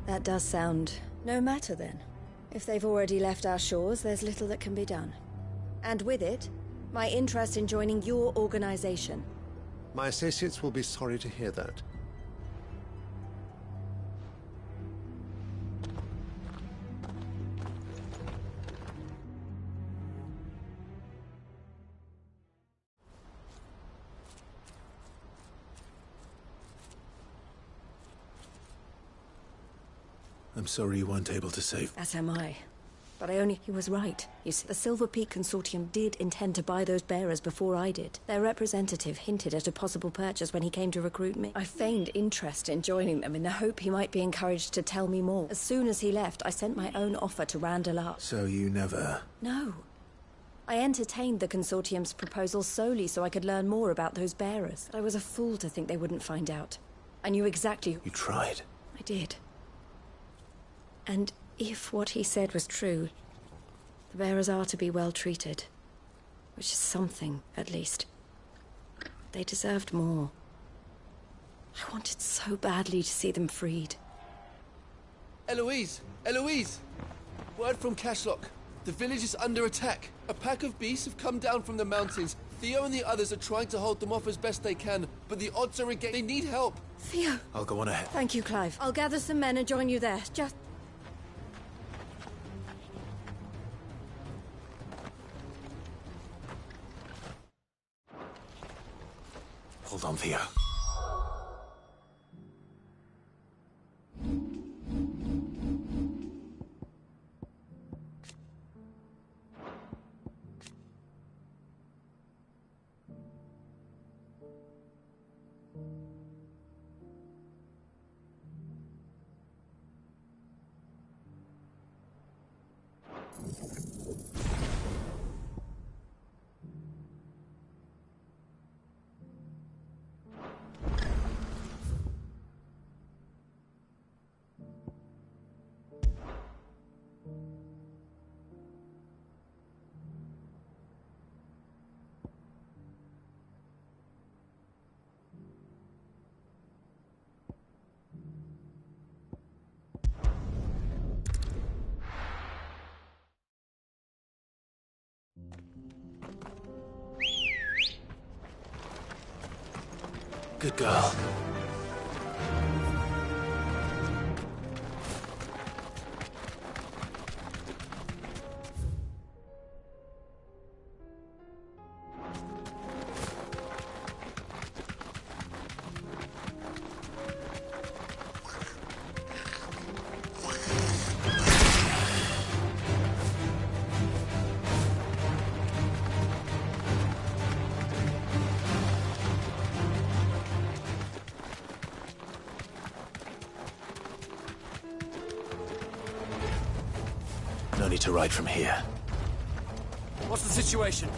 That does sound no matter then. If they've already left our shores, there's little that can be done. And with it, my interest in joining your organization. My associates will be sorry to hear that. I'm sorry you weren't able to save... As am I. But he was right. You see, the Silver Peak Consortium did intend to buy those bearers before I did. Their representative hinted at a possible purchase when he came to recruit me. I feigned interest in joining them in the hope he might be encouraged to tell me more. As soon as he left, I sent my own offer to Randall up. So you never... No. I entertained the Consortium's proposal solely so I could learn more about those bearers. But I was a fool to think they wouldn't find out. I knew exactly... You tried. I did. And if what he said was true, the bearers are to be well treated. Which is something, at least. They deserved more. I wanted so badly to see them freed. Eloise! Eloise! Word from Cashlock. The village is under attack. A pack of beasts have come down from the mountains. Theo and the others are trying to hold them off as best they can, but the odds are against... They need help! Theo! I'll go on ahead. Thank you, Clive. I'll gather some men and join you there. Just... Hold on, Theo. Good girl. No need to ride from here. What's the situation?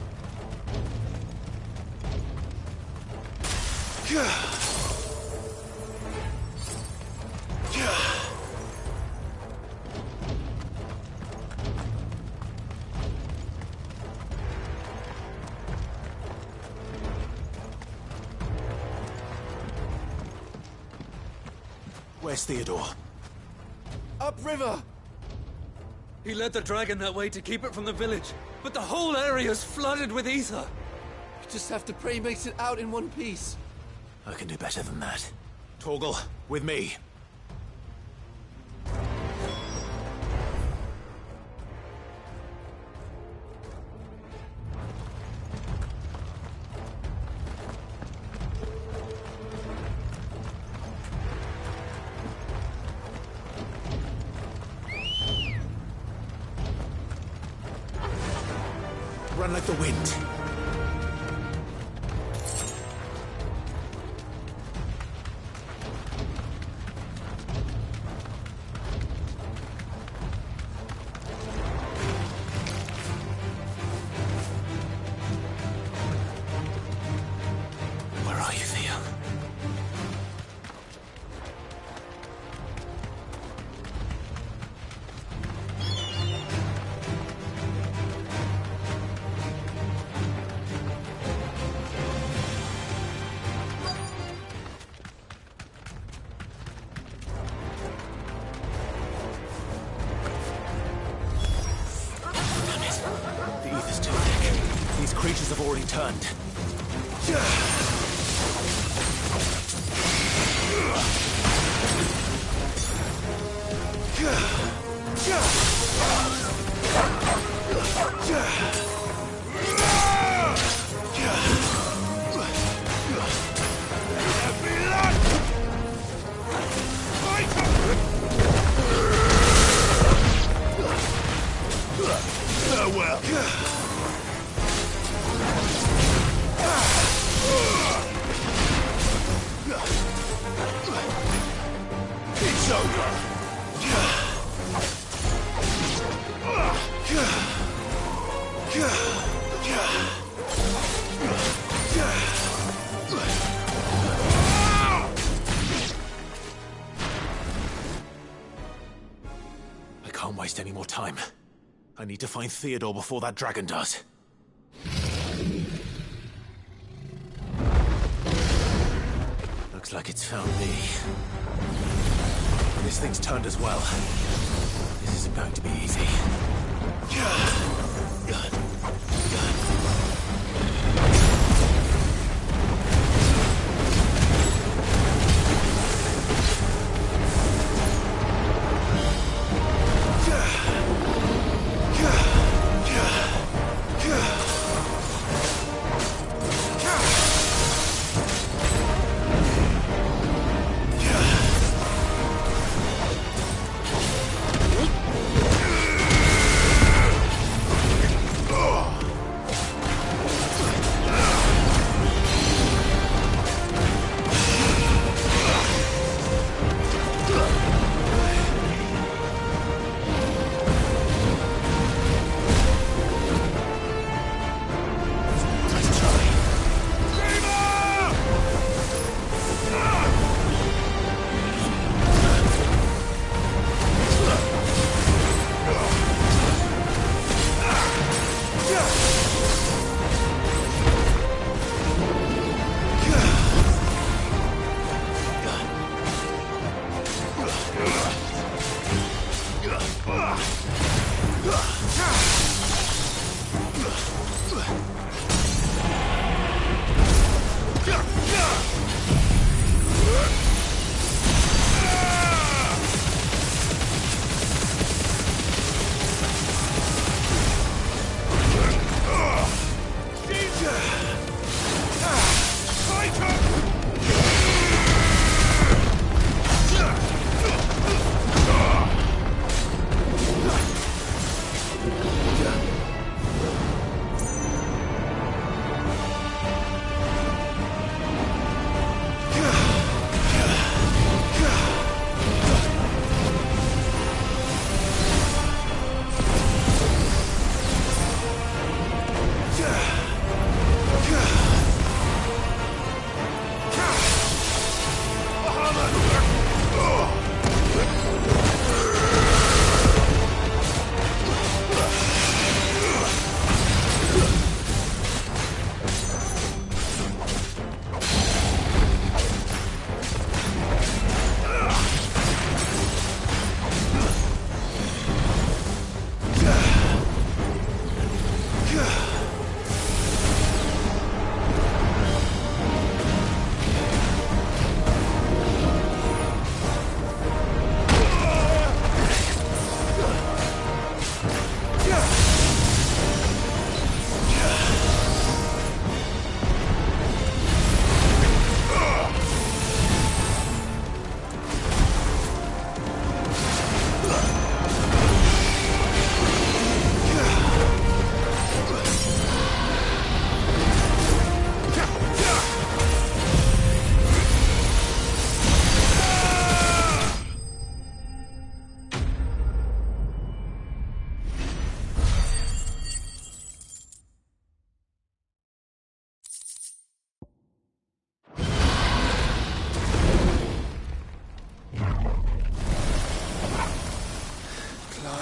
Where's Theodore? Upriver! He led the dragon that way to keep it from the village, but the whole area's flooded with ether. You just have to pray he makes it out in one piece. I can do better than that. Torgal, with me. Run like the wind. Where are you, Theo? The ether's too thick. These creatures have already turned. Farewell. It's over. I can't waste any more time. I need to find Theodore before that dragon does. Looks like it's found me. This thing's turned as well. This isn't going to be easy.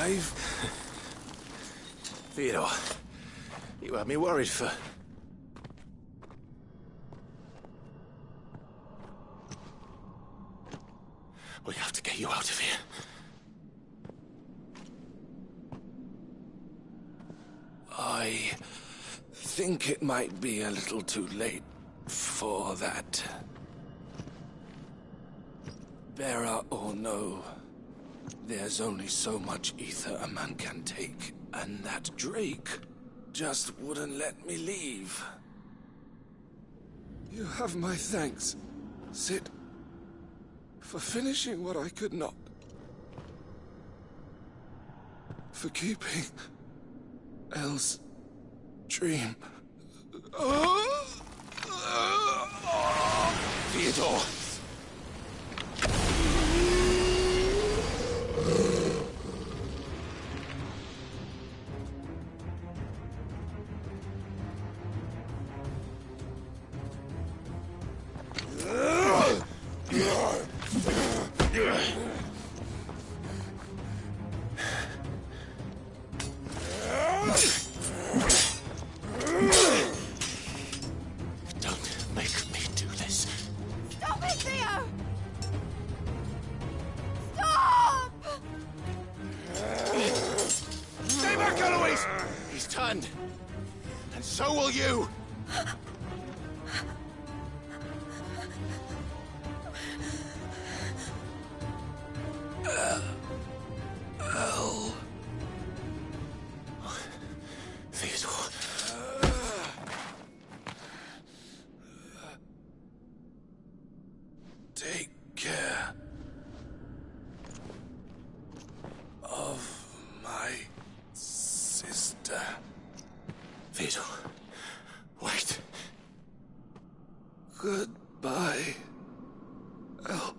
Clive? Theodore, you had me worried for... We have to get you out of here. I think it might be a little too late for that. Bearer or no, there's only so much ether a man can take, and that Drake just wouldn't let me leave. You have my thanks, Sid, for finishing what I could not. For keeping Elle's dream. Theodore! Don't make me do this. Stop it, Theo! Stop! Stay back, Eloise! He's turned. And so will you! Elle. Theodore. Take care of my sister. Theodore, wait. Goodbye, Elle.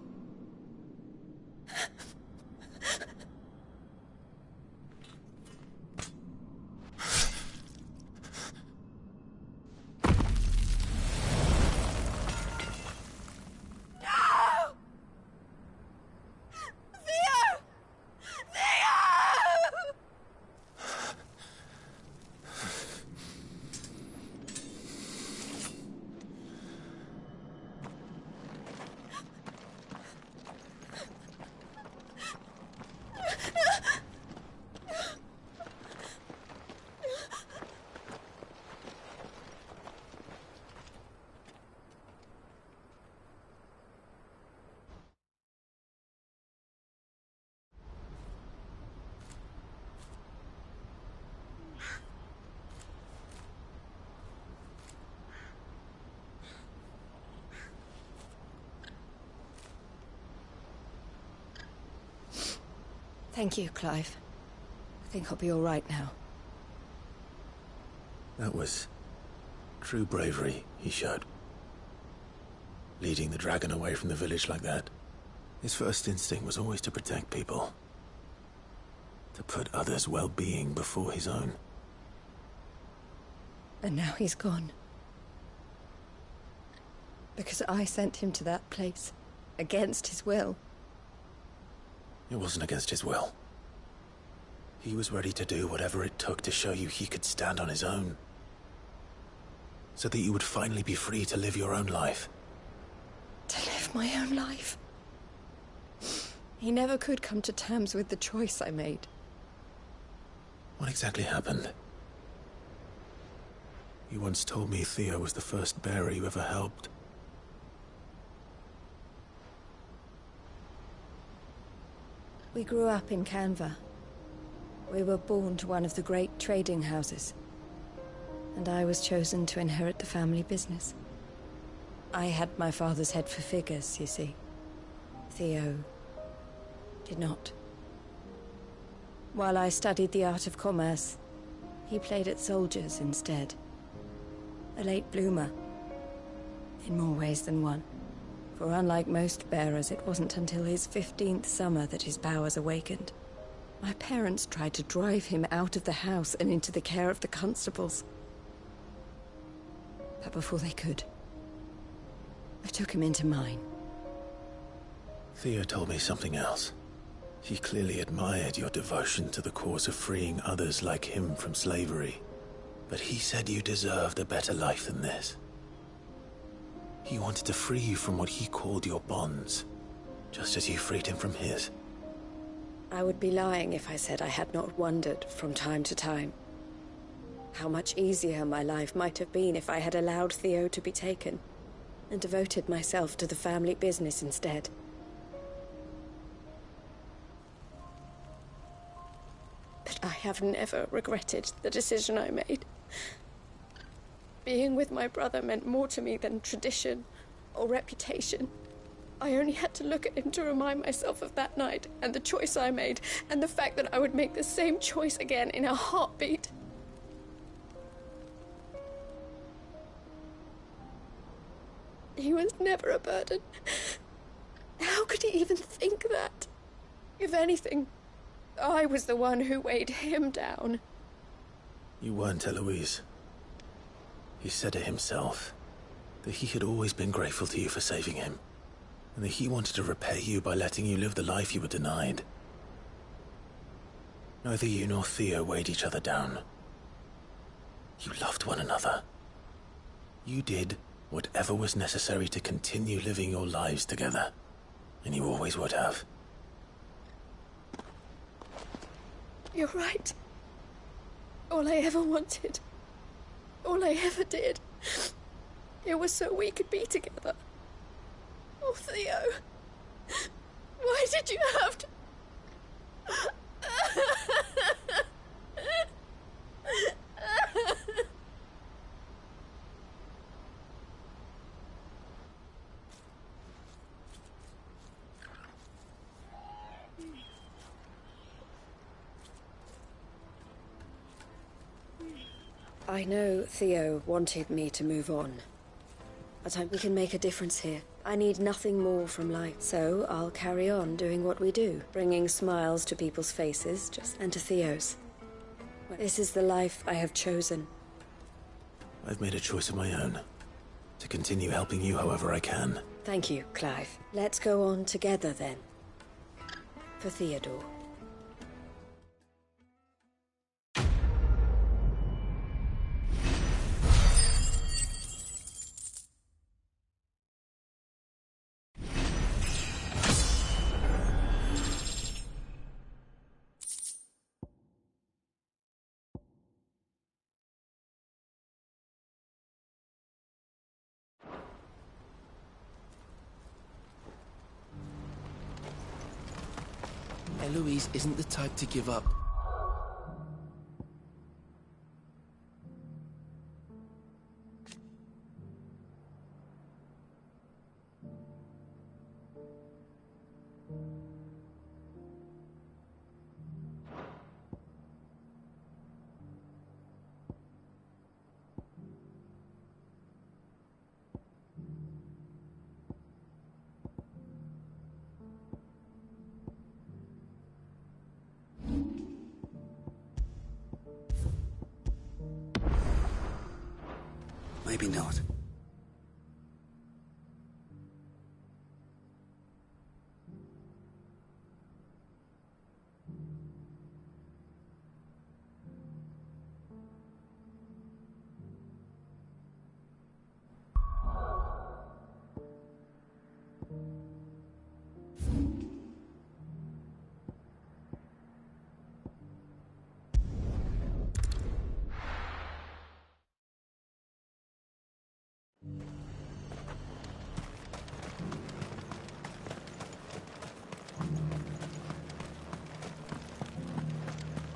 Thank you, Clive. I think I'll be all right now. That was true bravery he showed. Leading the dragon away from the village like that. His first instinct was always to protect people. To put others' well-being before his own. And now he's gone. Because I sent him to that place, against his will. It wasn't against his will. He was ready to do whatever it took to show you he could stand on his own. So that you would finally be free to live your own life. To live my own life. He never could come to terms with the choice I made. What exactly happened? You once told me Theo was the first bearer you ever helped. We grew up in Canva. We were born to one of the great trading houses. And I was chosen to inherit the family business. I had my father's head for figures, you see. Theo did not. While I studied the art of commerce, he played at soldiers instead. A late bloomer. In more ways than one. For unlike most bearers, it wasn't until his 15th summer that his powers awakened. My parents tried to drive him out of the house and into the care of the constables. But before they could, I took him into mine. Theo told me something else. He clearly admired your devotion to the cause of freeing others like him from slavery. But he said you deserved a better life than this. He wanted to free you from what he called your bonds, just as you freed him from his. I would be lying if I said I had not wondered from time to time how much easier my life might have been if I had allowed Theo to be taken and devoted myself to the family business instead. But I have never regretted the decision I made. Being with my brother meant more to me than tradition or reputation. I only had to look at him to remind myself of that night and the choice I made, and the fact that I would make the same choice again in a heartbeat. He was never a burden. How could he even think that? If anything, I was the one who weighed him down. You weren't, Eloise. He said it himself, that he had always been grateful to you for saving him, and that he wanted to repay you by letting you live the life you were denied. Neither you nor Theo weighed each other down. You loved one another. You did whatever was necessary to continue living your lives together, and you always would have. You're right. All I ever wanted, all I ever did, it was so we could be together. Oh, Theo, why did you have to... I know Theo wanted me to move on, but we can make a difference here. I need nothing more from life, so I'll carry on doing what we do, bringing smiles to people's faces, and to Theo's. This is the life I have chosen. I've made a choice of my own, to continue helping you however I can. Thank you, Clive. Let's go on together, then. For Theodore. Eloise isn't the type to give up. Maybe not.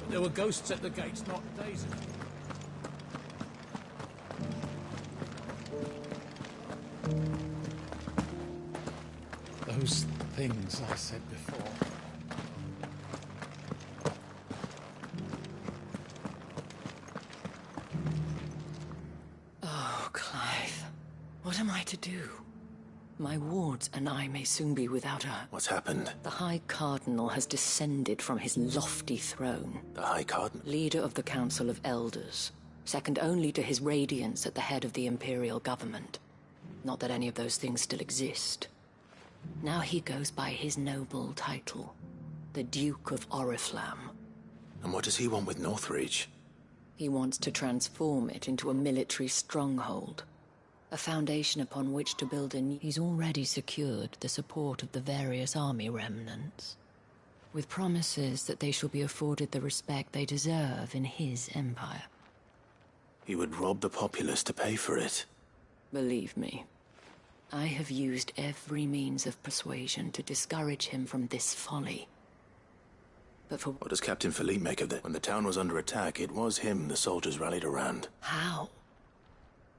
There were ghosts at the gates not days ago. Those things I said before. Oh, Clive. What am I to do? My wards and I may soon be without her. What's happened? The High Cardinal has descended from his lofty throne. The High Cardinal? Leader of the Council of Elders. Second only to his Radiance at the head of the Imperial government. Not that any of those things still exist. Now he goes by his noble title. The Duke of Oriflamme. And what does he want with Northreach? He wants to transform it into a military stronghold. A foundation upon which to build a new... He's already secured the support of the various army remnants, with promises that they shall be afforded the respect they deserve in his empire. He would rob the populace to pay for it. Believe me, I have used every means of persuasion to discourage him from this folly. But for... What does Captain Philippe make of it? When the town was under attack, it was him the soldiers rallied around. How?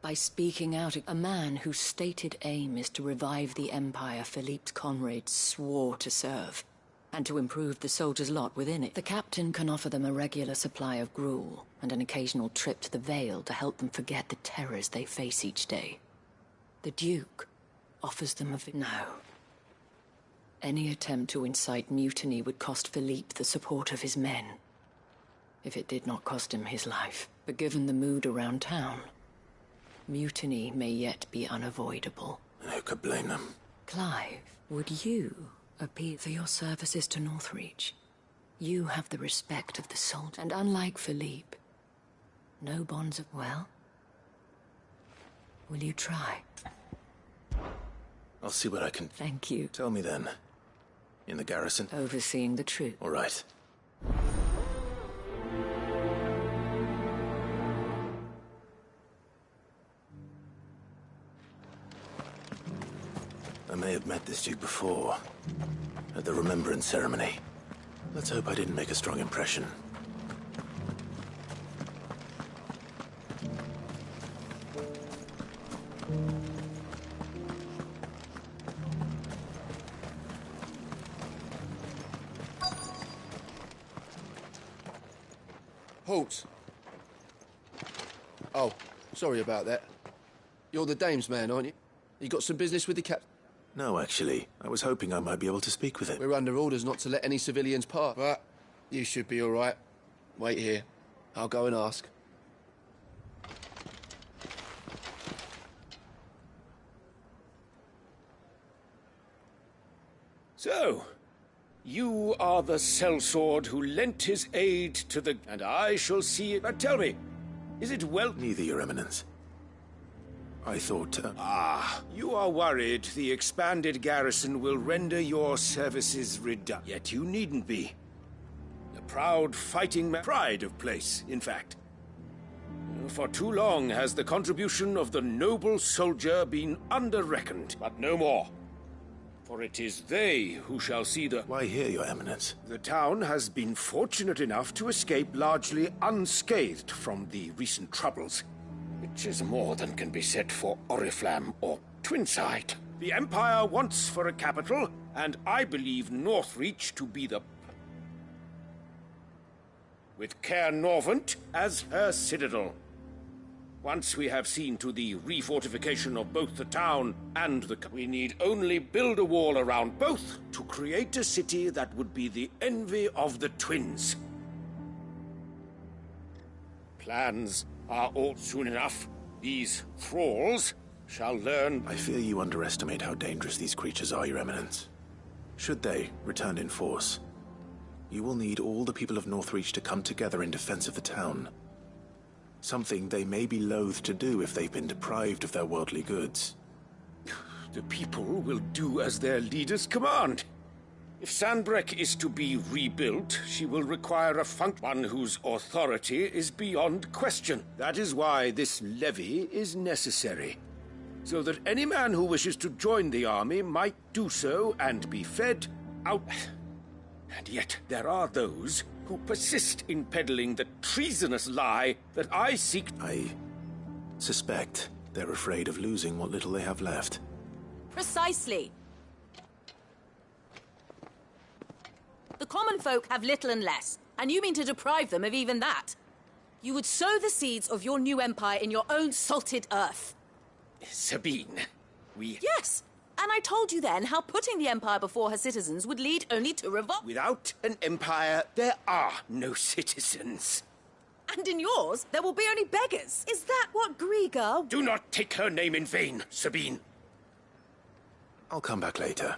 By speaking out, a man whose stated aim is to revive the empire Philippe's comrades swore to serve, and to improve the soldiers' lot within it. The captain can offer them a regular supply of gruel, and an occasional trip to the Vale to help them forget the terrors they face each day. The Duke offers them a... No. Any attempt to incite mutiny would cost Philippe the support of his men, if it did not cost him his life. But given the mood around town, mutiny may yet be unavoidable. And who could blame them? Clive, would you appeal for your services to Northreach? You have the respect of the soldier, and unlike Philippe, no bonds of... Well, will you try? I'll see what I can... Thank you. Tell me then. In the garrison? Overseeing the troop. All right. I may have met this duke before, at the Remembrance ceremony. Let's hope I didn't make a strong impression. Halt! Oh, sorry about that. You're the dame's man, aren't you? You got some business with the captain? No, actually. I was hoping I might be able to speak with him. We're under orders not to let any civilians pass. But you should be all right. Wait here. I'll go and ask. So, you are the sellsword who lent his aid to the... And I shall see it... But tell me, is it well... Neither, Your Eminence. I thought... You are worried the expanded garrison will render your services redundant. Yet you needn't be. The proud fighting man... Pride of place, in fact. For too long has the contribution of the noble soldier been under-reckoned, but no more. For it is they who shall see the... Why here, Your Eminence? The town has been fortunate enough to escape largely unscathed from the recent troubles, which is more than can be said for Oriflamme or Twinside. The Empire wants for a capital, and I believe Northreach to be the... with Caer Norvent as her citadel. Once we have seen to the refortification of both the town and the... We need only build a wall around both to create a city that would be the envy of the twins. Plans are all soon enough. These thralls shall learn... I fear you underestimate how dangerous these creatures are, Your Eminence. Should they return in force, you will need all the people of Northreach to come together in defense of the town. Something they may be loath to do if they've been deprived of their worldly goods. The people will do as their leaders command. If Sandbreck is to be rebuilt, she will require one whose authority is beyond question. That is why this levy is necessary, so that any man who wishes to join the army might do so and be fed out. And yet there are those who persist in peddling the treasonous lie that I seek... I suspect they're afraid of losing what little they have left. Precisely. The common folk have little and less, and you mean to deprive them of even that. You would sow the seeds of your new empire in your own salted earth. Sabine, we... Yes, and I told you then how putting the empire before her citizens would lead only to revolt. Without an empire, there are no citizens. And in yours, there will be only beggars. Is that what Grieger... Do not take her name in vain, Sabine. I'll come back later.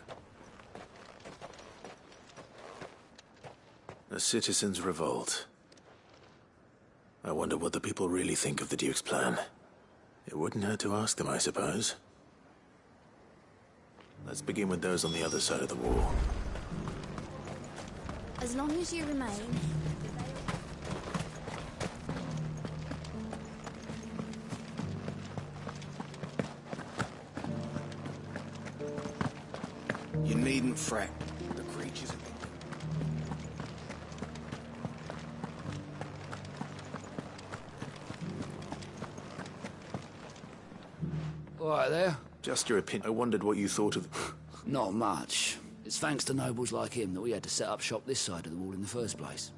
A citizen's revolt. I wonder what the people really think of the Duke's plan. It wouldn't hurt to ask them, I suppose. Let's begin with those on the other side of the wall. As long as you remain... You needn't fret. The creatures are... All right there. Just your opinion. I wondered what you thought of... Not much. It's thanks to nobles like him that we had to set up shop this side of the wall in the first place.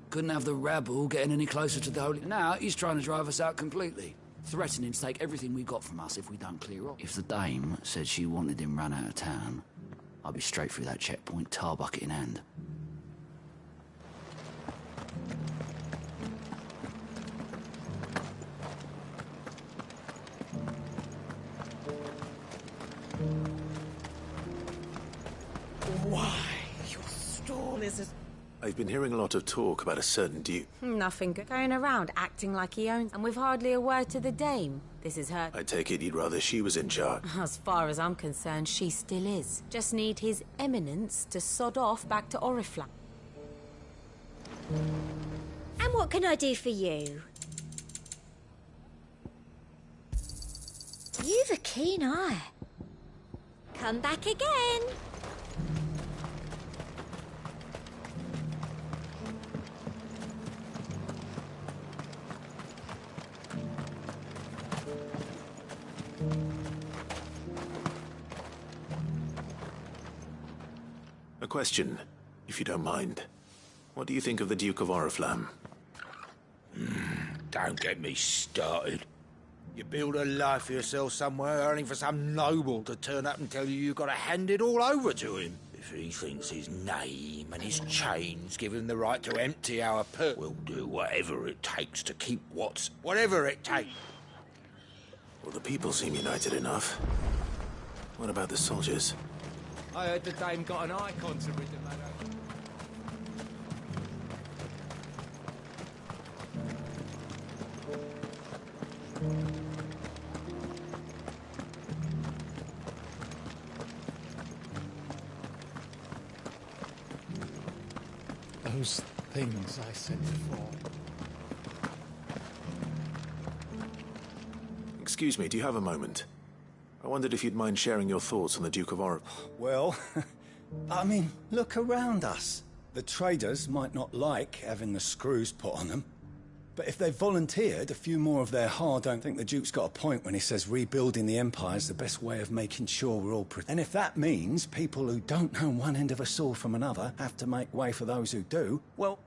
Couldn't have the rabble getting any closer to the holy... Now he's trying to drive us out completely. Threatening to take everything we got from us if we don't clear off. If the dame said she wanted him run out of town, I'd be straight through that checkpoint, tar bucket in hand. Why, your stall is as... I've been hearing a lot of talk about a certain Duke. Nothing good. Going around acting like he owns... And with hardly a word to the dame. This is her... I take it you'd rather she was in charge. As far as I'm concerned, she still is. Just need his eminence to sod off back to Oriflamme. And what can I do for you? You've a keen eye. Come back again. A question, if you don't mind. What do you think of the Duke of Oriflamme? Don't get me started. You build a life for yourself somewhere, earning for some noble to turn up and tell you you've got to hand it all over to him. If he thinks his name and his chains give him the right to empty our purse, we'll do whatever it takes to keep whatever it takes. Well, the people seem united enough. What about the soldiers? I heard the dame got an icon to rid the man Those things I said before. Excuse me, do you have a moment? I wondered if you'd mind sharing your thoughts on the Duke of Oriflamme. Well, I mean, look around us. The traders might not like having the screws put on them, but if they've volunteered, a few more of their hard don't think the Duke's got a point when he says rebuilding the Empire is the best way of making sure we're all protected. And if that means people who don't know one end of a sword from another have to make way for those who do, well...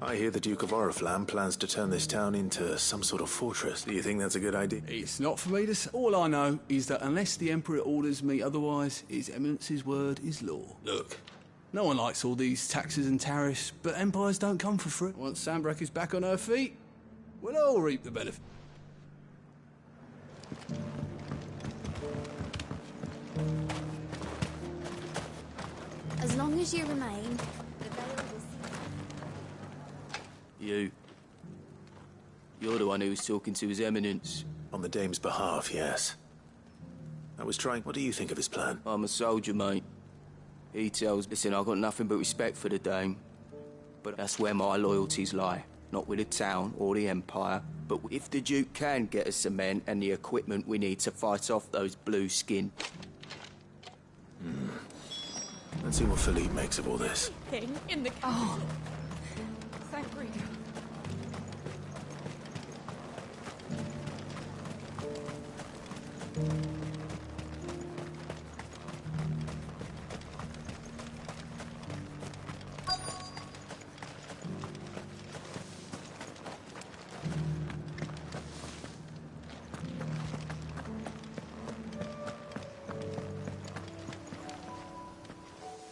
I hear the Duke of Oriflamme plans to turn this town into some sort of fortress. Do you think that's a good idea? It's not for me to say. All I know is that unless the Emperor orders me otherwise, His Eminence's word is law. Look, no one likes all these taxes and tariffs, but empires don't come for free. Once Sanbreque is back on her feet, we'll all reap the benefit. As long as you remain... You're the one who was talking to His Eminence. On the Dame's behalf, yes. I was trying... What do you think of his plan? I'm a soldier, mate. He tells... Listen, I've got nothing but respect for the Dame. But that's where my loyalties lie. Not with the town or the Empire, but if the Duke can get us cement and the equipment we need to fight off those blue skin. Let's see what Philippe makes of all this. Thing in the capital. Sangria.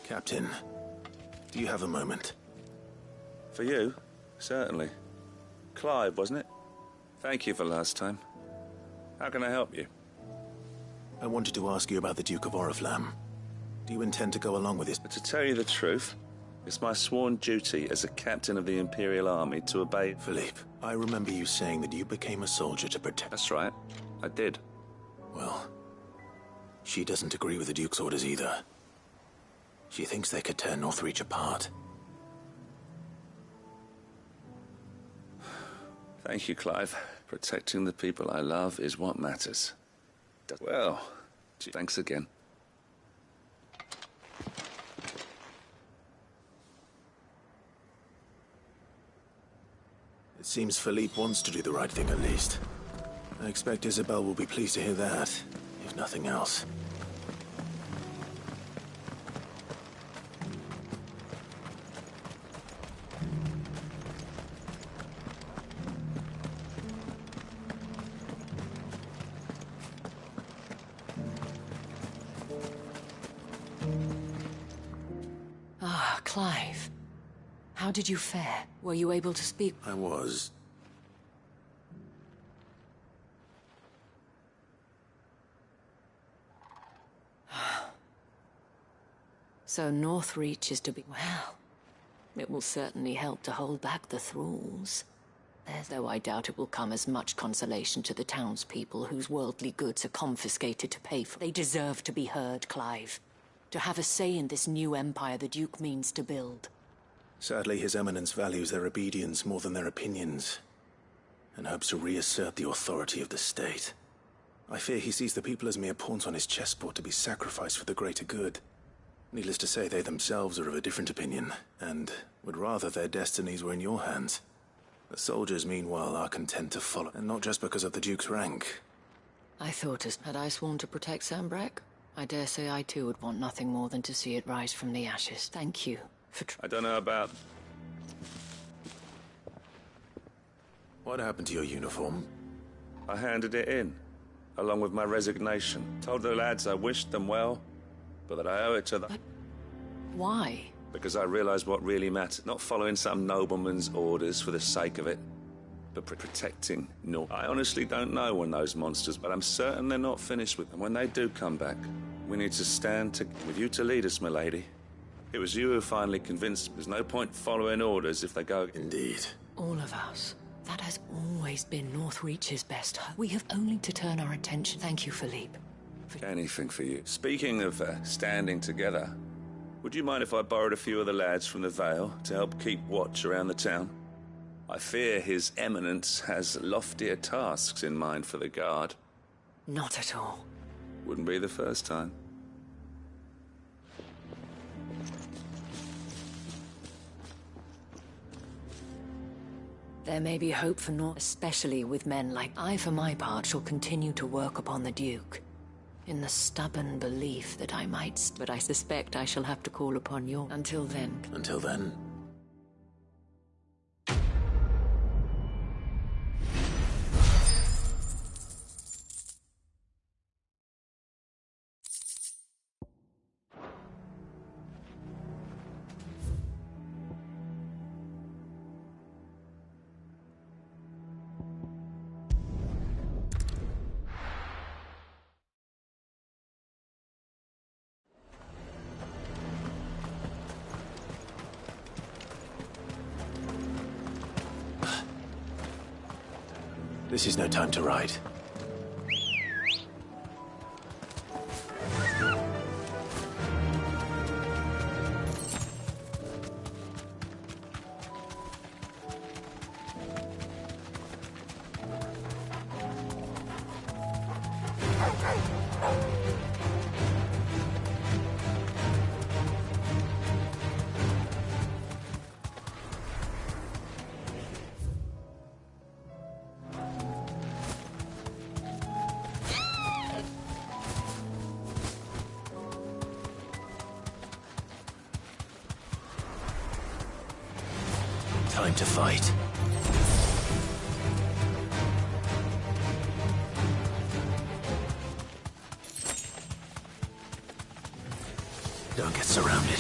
Captain, do you have a moment? For you? Certainly. Clive, wasn't it? Thank you for last time. How can I help you? I wanted to ask you about the Duke of Oriflamme. Do you intend to go along with this? To tell you the truth, it's my sworn duty as a captain of the Imperial Army to obey... Philippe, I remember you saying that you became a soldier to protect... That's right. I did. Well, she doesn't agree with the Duke's orders either. She thinks they could tear Northreach apart. Thank you, Clive. Protecting the people I love is what matters. Well, thanks again. It seems Philippe wants to do the right thing at least. I expect Isabel will be pleased to hear that, if nothing else. Ah, Clive. How did you fare? Were you able to speak? I was. So Northreach is to be... Well, it will certainly help to hold back the thralls. Though I doubt it will come as much consolation to the townspeople whose worldly goods are confiscated to pay for. They deserve to be heard, Clive. To have a say in this new empire the Duke means to build. Sadly, His Eminence values their obedience more than their opinions, and hopes to reassert the authority of the state. I fear he sees the people as mere pawns on his chessboard to be sacrificed for the greater good. Needless to say, they themselves are of a different opinion, and would rather their destinies were in your hands. The soldiers, meanwhile, are content to follow, and not just because of the Duke's rank. I thought had I sworn to protect Sanbreque? I dare say I too would want nothing more than to see it rise from the ashes. Thank you for... I don't know about... What happened to your uniform? I handed it in, along with my resignation. Told the lads I wished them well, but that I owe it to them. But why? Because I realized what really mattered. Not following some nobleman's orders for the sake of it, but protecting North. I honestly don't know when those monsters, but I'm certain they're not finished with them. When they do come back, we need to stand with you to lead us, milady. It was you who finally convinced me. There's no point following orders if they go... Indeed. All of us. That has always been Northreach's best hope. We have only to turn our attention. Thank you, Philippe. Anything for you. Speaking of standing together, would you mind if I borrowed a few of the lads from the Vale to help keep watch around the town? I fear His Eminence has loftier tasks in mind for the guard. Not at all. Wouldn't be the first time. There may be hope for North, especially with men like I, for my part, shall continue to work upon the Duke, in the stubborn belief that I might... But I suspect I shall have to call upon you. Until then... Until then? This is no time to ride. Time to fight. Don't get surrounded.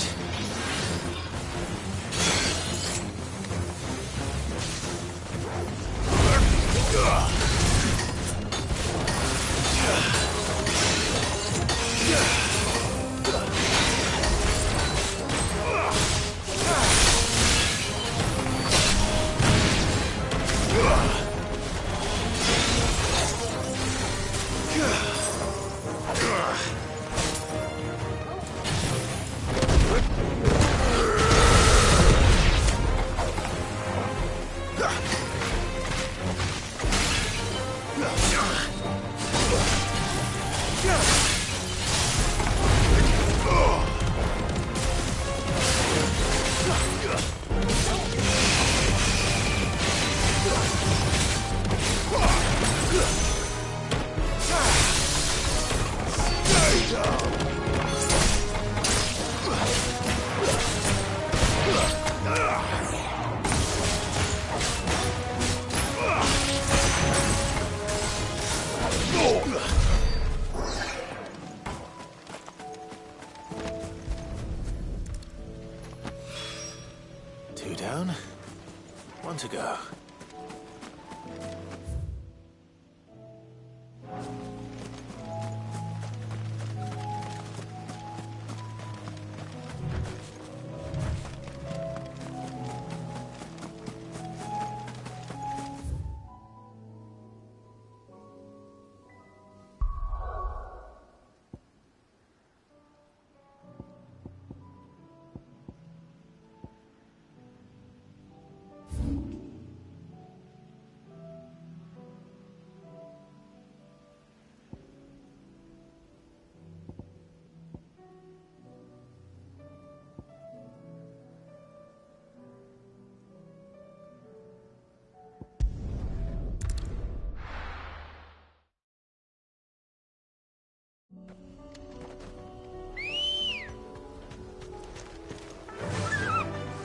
Two down, one to go.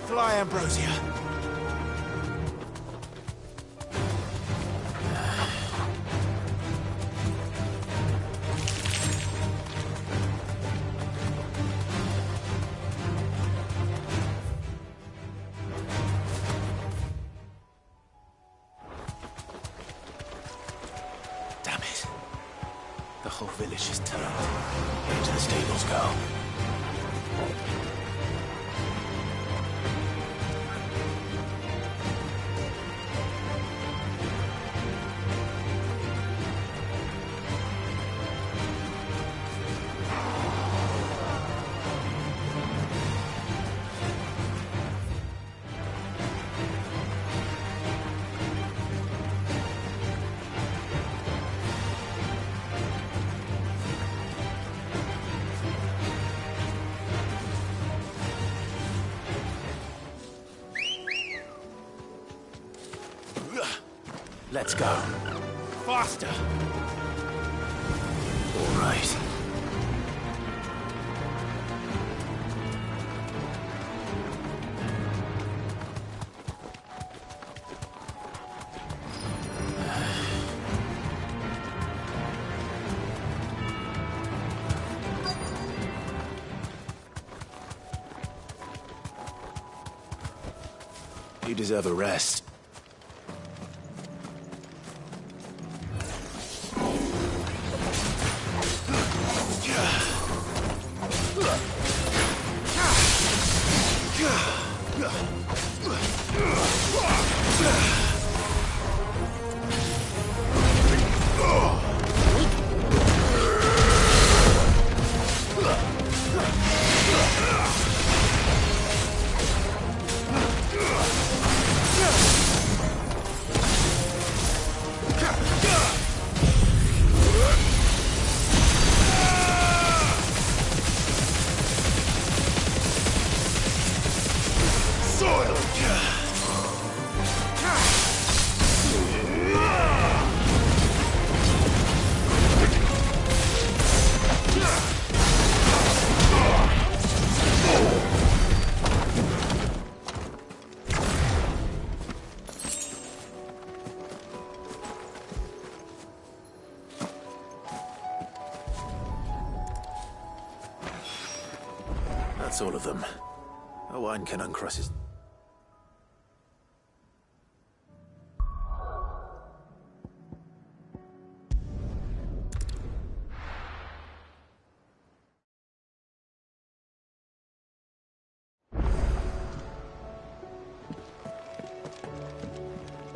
Fly, Ambrosia. Damn it. The whole village is turned. Into the stables go. Let's go. Faster! All right. You deserve a rest. That's all of them. Owain can uncross his...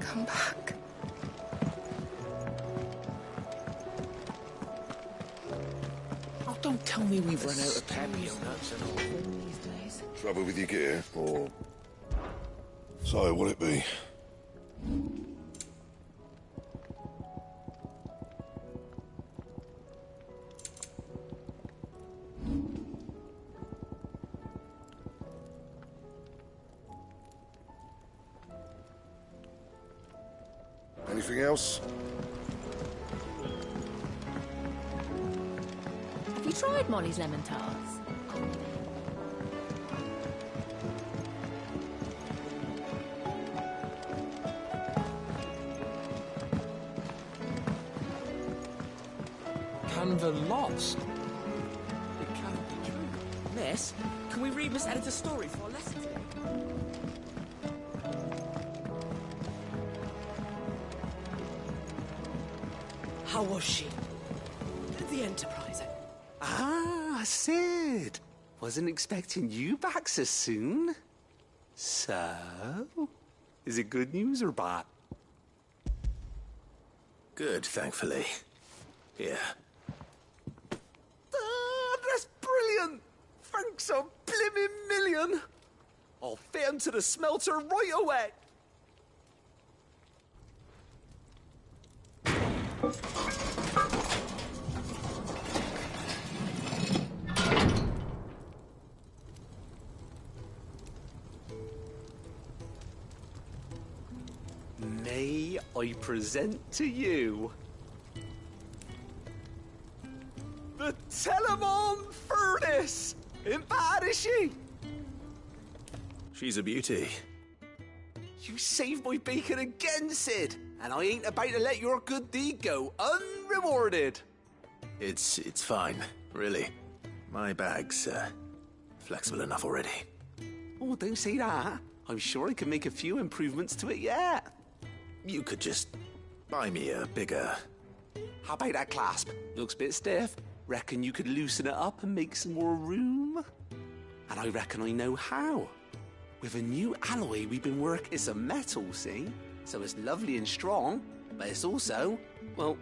Come back. Oh, don't tell me we've run out of papio nuts and all. Trouble with your gear, or... So, what it be? Anything else? Have you tried Molly's lemon tarts? Canva lost? It can't be true. Miss, can we read Miss Editor's story for a lesson today? How was she? The Enterprise. Ah, Sid. Wasn't expecting you back so soon. So, is it good news or bad? Good, thankfully. Here. Ah, that's brilliant! Thanks a blimmin' million! I'll fit 'em to the smelter right away! May I present to you the Telemon Furnace! Ain't bad, is she? She's a beauty. You saved my bacon again, Sid, and I ain't about to let your good deed go unrewarded. It's fine, really. My bag's, flexible enough already. Oh, don't say that. I'm sure I can make a few improvements to it yet. You could just buy me a bigger... How about that clasp? Looks a bit stiff. Reckon you could loosen it up and make some more room? And I reckon I know how. With a new alloy we've been working some metal, see? So it's lovely and strong, but it's also, well,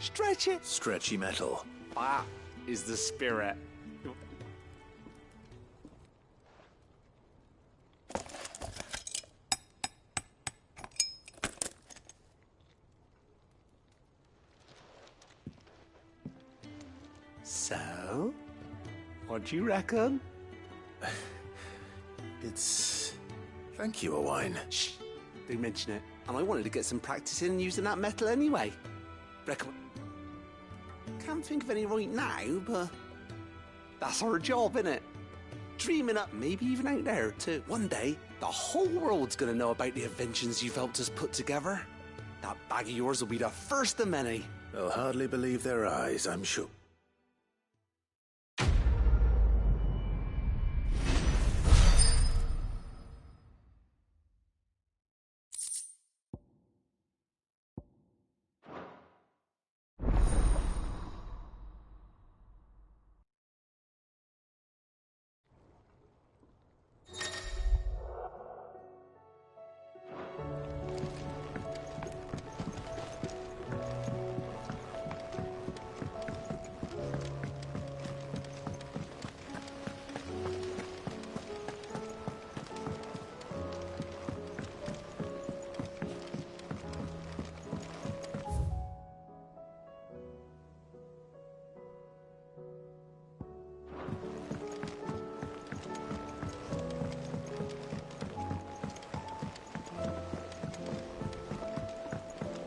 stretchy. Stretchy metal. That is the spirit. So, what do you reckon? It's... Thank you, Owain. Shh, don't mention it. And I wanted to get some practice in using that metal anyway. Reckon... Can't think of any right now, but... That's our job, innit? Dreaming up, maybe even out there, too. One day, the whole world's gonna know about the inventions you've helped us put together. That bag of yours will be the first of many. They'll hardly believe their eyes, I'm sure.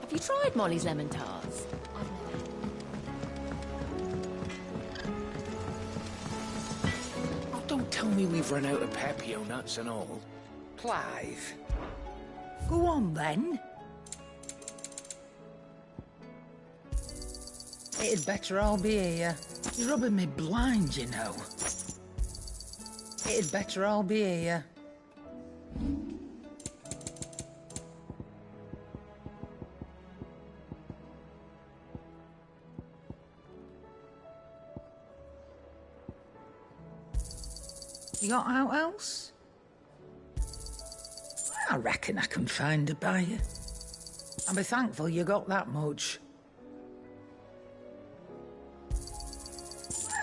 Have you tried Molly's lemon tarts? Oh, don't tell me we've run out of papio nuts and all. Clive. Go on, then. It'd better all be here. You're rubbing me blind, you know. It'd better all be here. You got out else? I reckon I can find a buyer. I'll be thankful you got that much.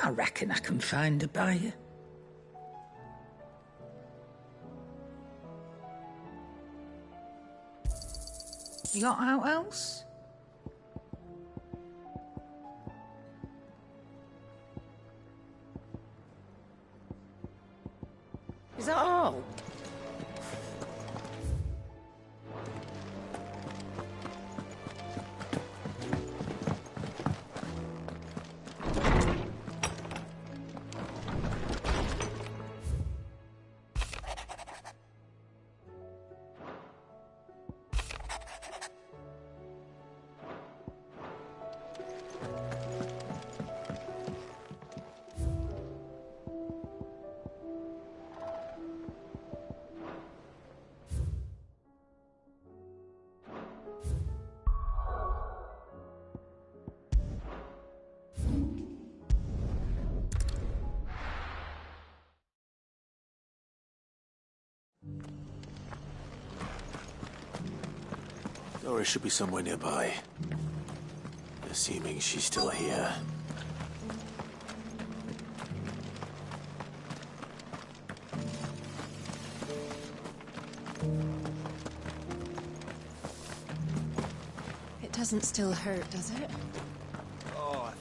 I reckon I can find a buyer. You got out else? Is that all? Doris should be somewhere nearby. Assuming she's still here. It doesn't still hurt, does it? Oh,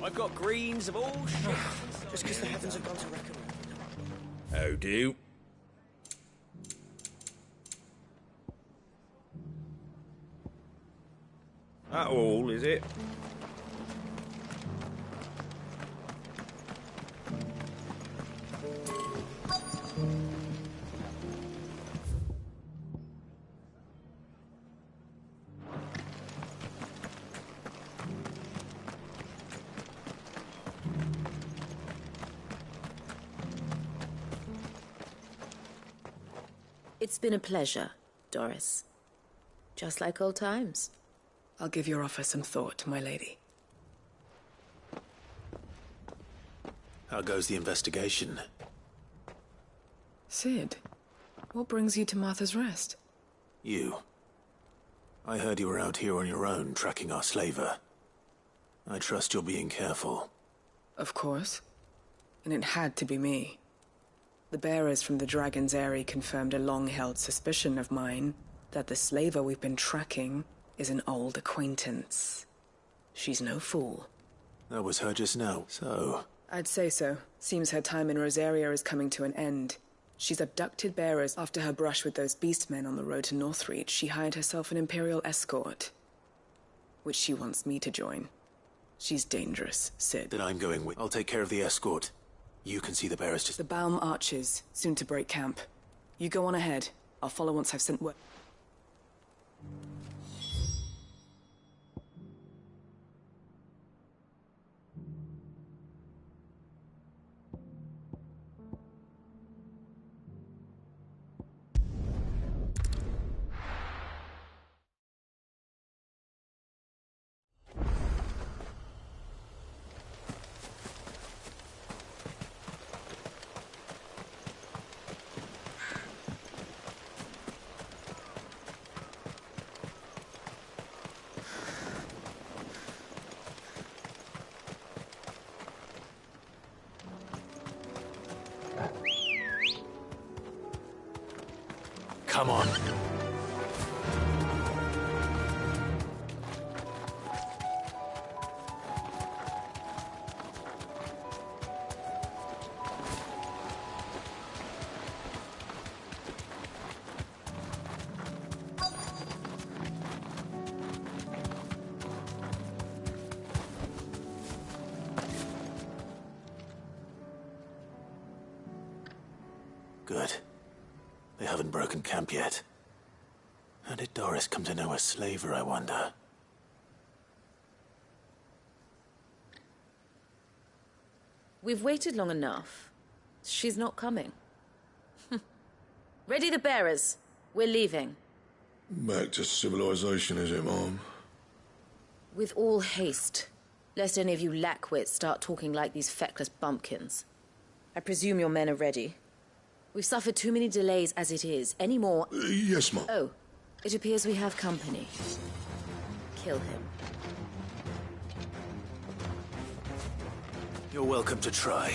I've got greens of all shapes. Just because the heavens have gone to reckon. How do? That all, is it? It's been a pleasure, Doris. Just like old times. I'll give your offer some thought, my lady. How goes the investigation? Sid, what brings you to Martha's Rest? You. I heard you were out here on your own, tracking our slaver. I trust you're being careful. Of course. And it had to be me. The bearers from the Dragon's Eyrie confirmed a long-held suspicion of mine that the slaver we've been tracking is an old acquaintance. She's no fool. That was her just now, so... I'd say so. Seems her time in Rosaria is coming to an end. She's abducted bearers after her brush with those beastmen on the road to Northreach. She hired herself an Imperial escort, which she wants me to join. She's dangerous, Sid. Then I'm going with... I'll take care of the escort. You can see the bearers just... The Baum Archers, soon to break camp. You go on ahead. I'll follow once I've sent word. Come on. Good. They haven't broken camp yet. How did Doris come to know a slaver, I wonder? We've waited long enough. She's not coming. Ready the bearers. We're leaving. Back to civilization, is it, Mom? With all haste. Lest any of you lackwits start talking like these feckless bumpkins. I presume your men are ready. We've suffered too many delays as it is. Any more... Yes, Mom. Oh, it appears we have company. Kill him. You're welcome to try.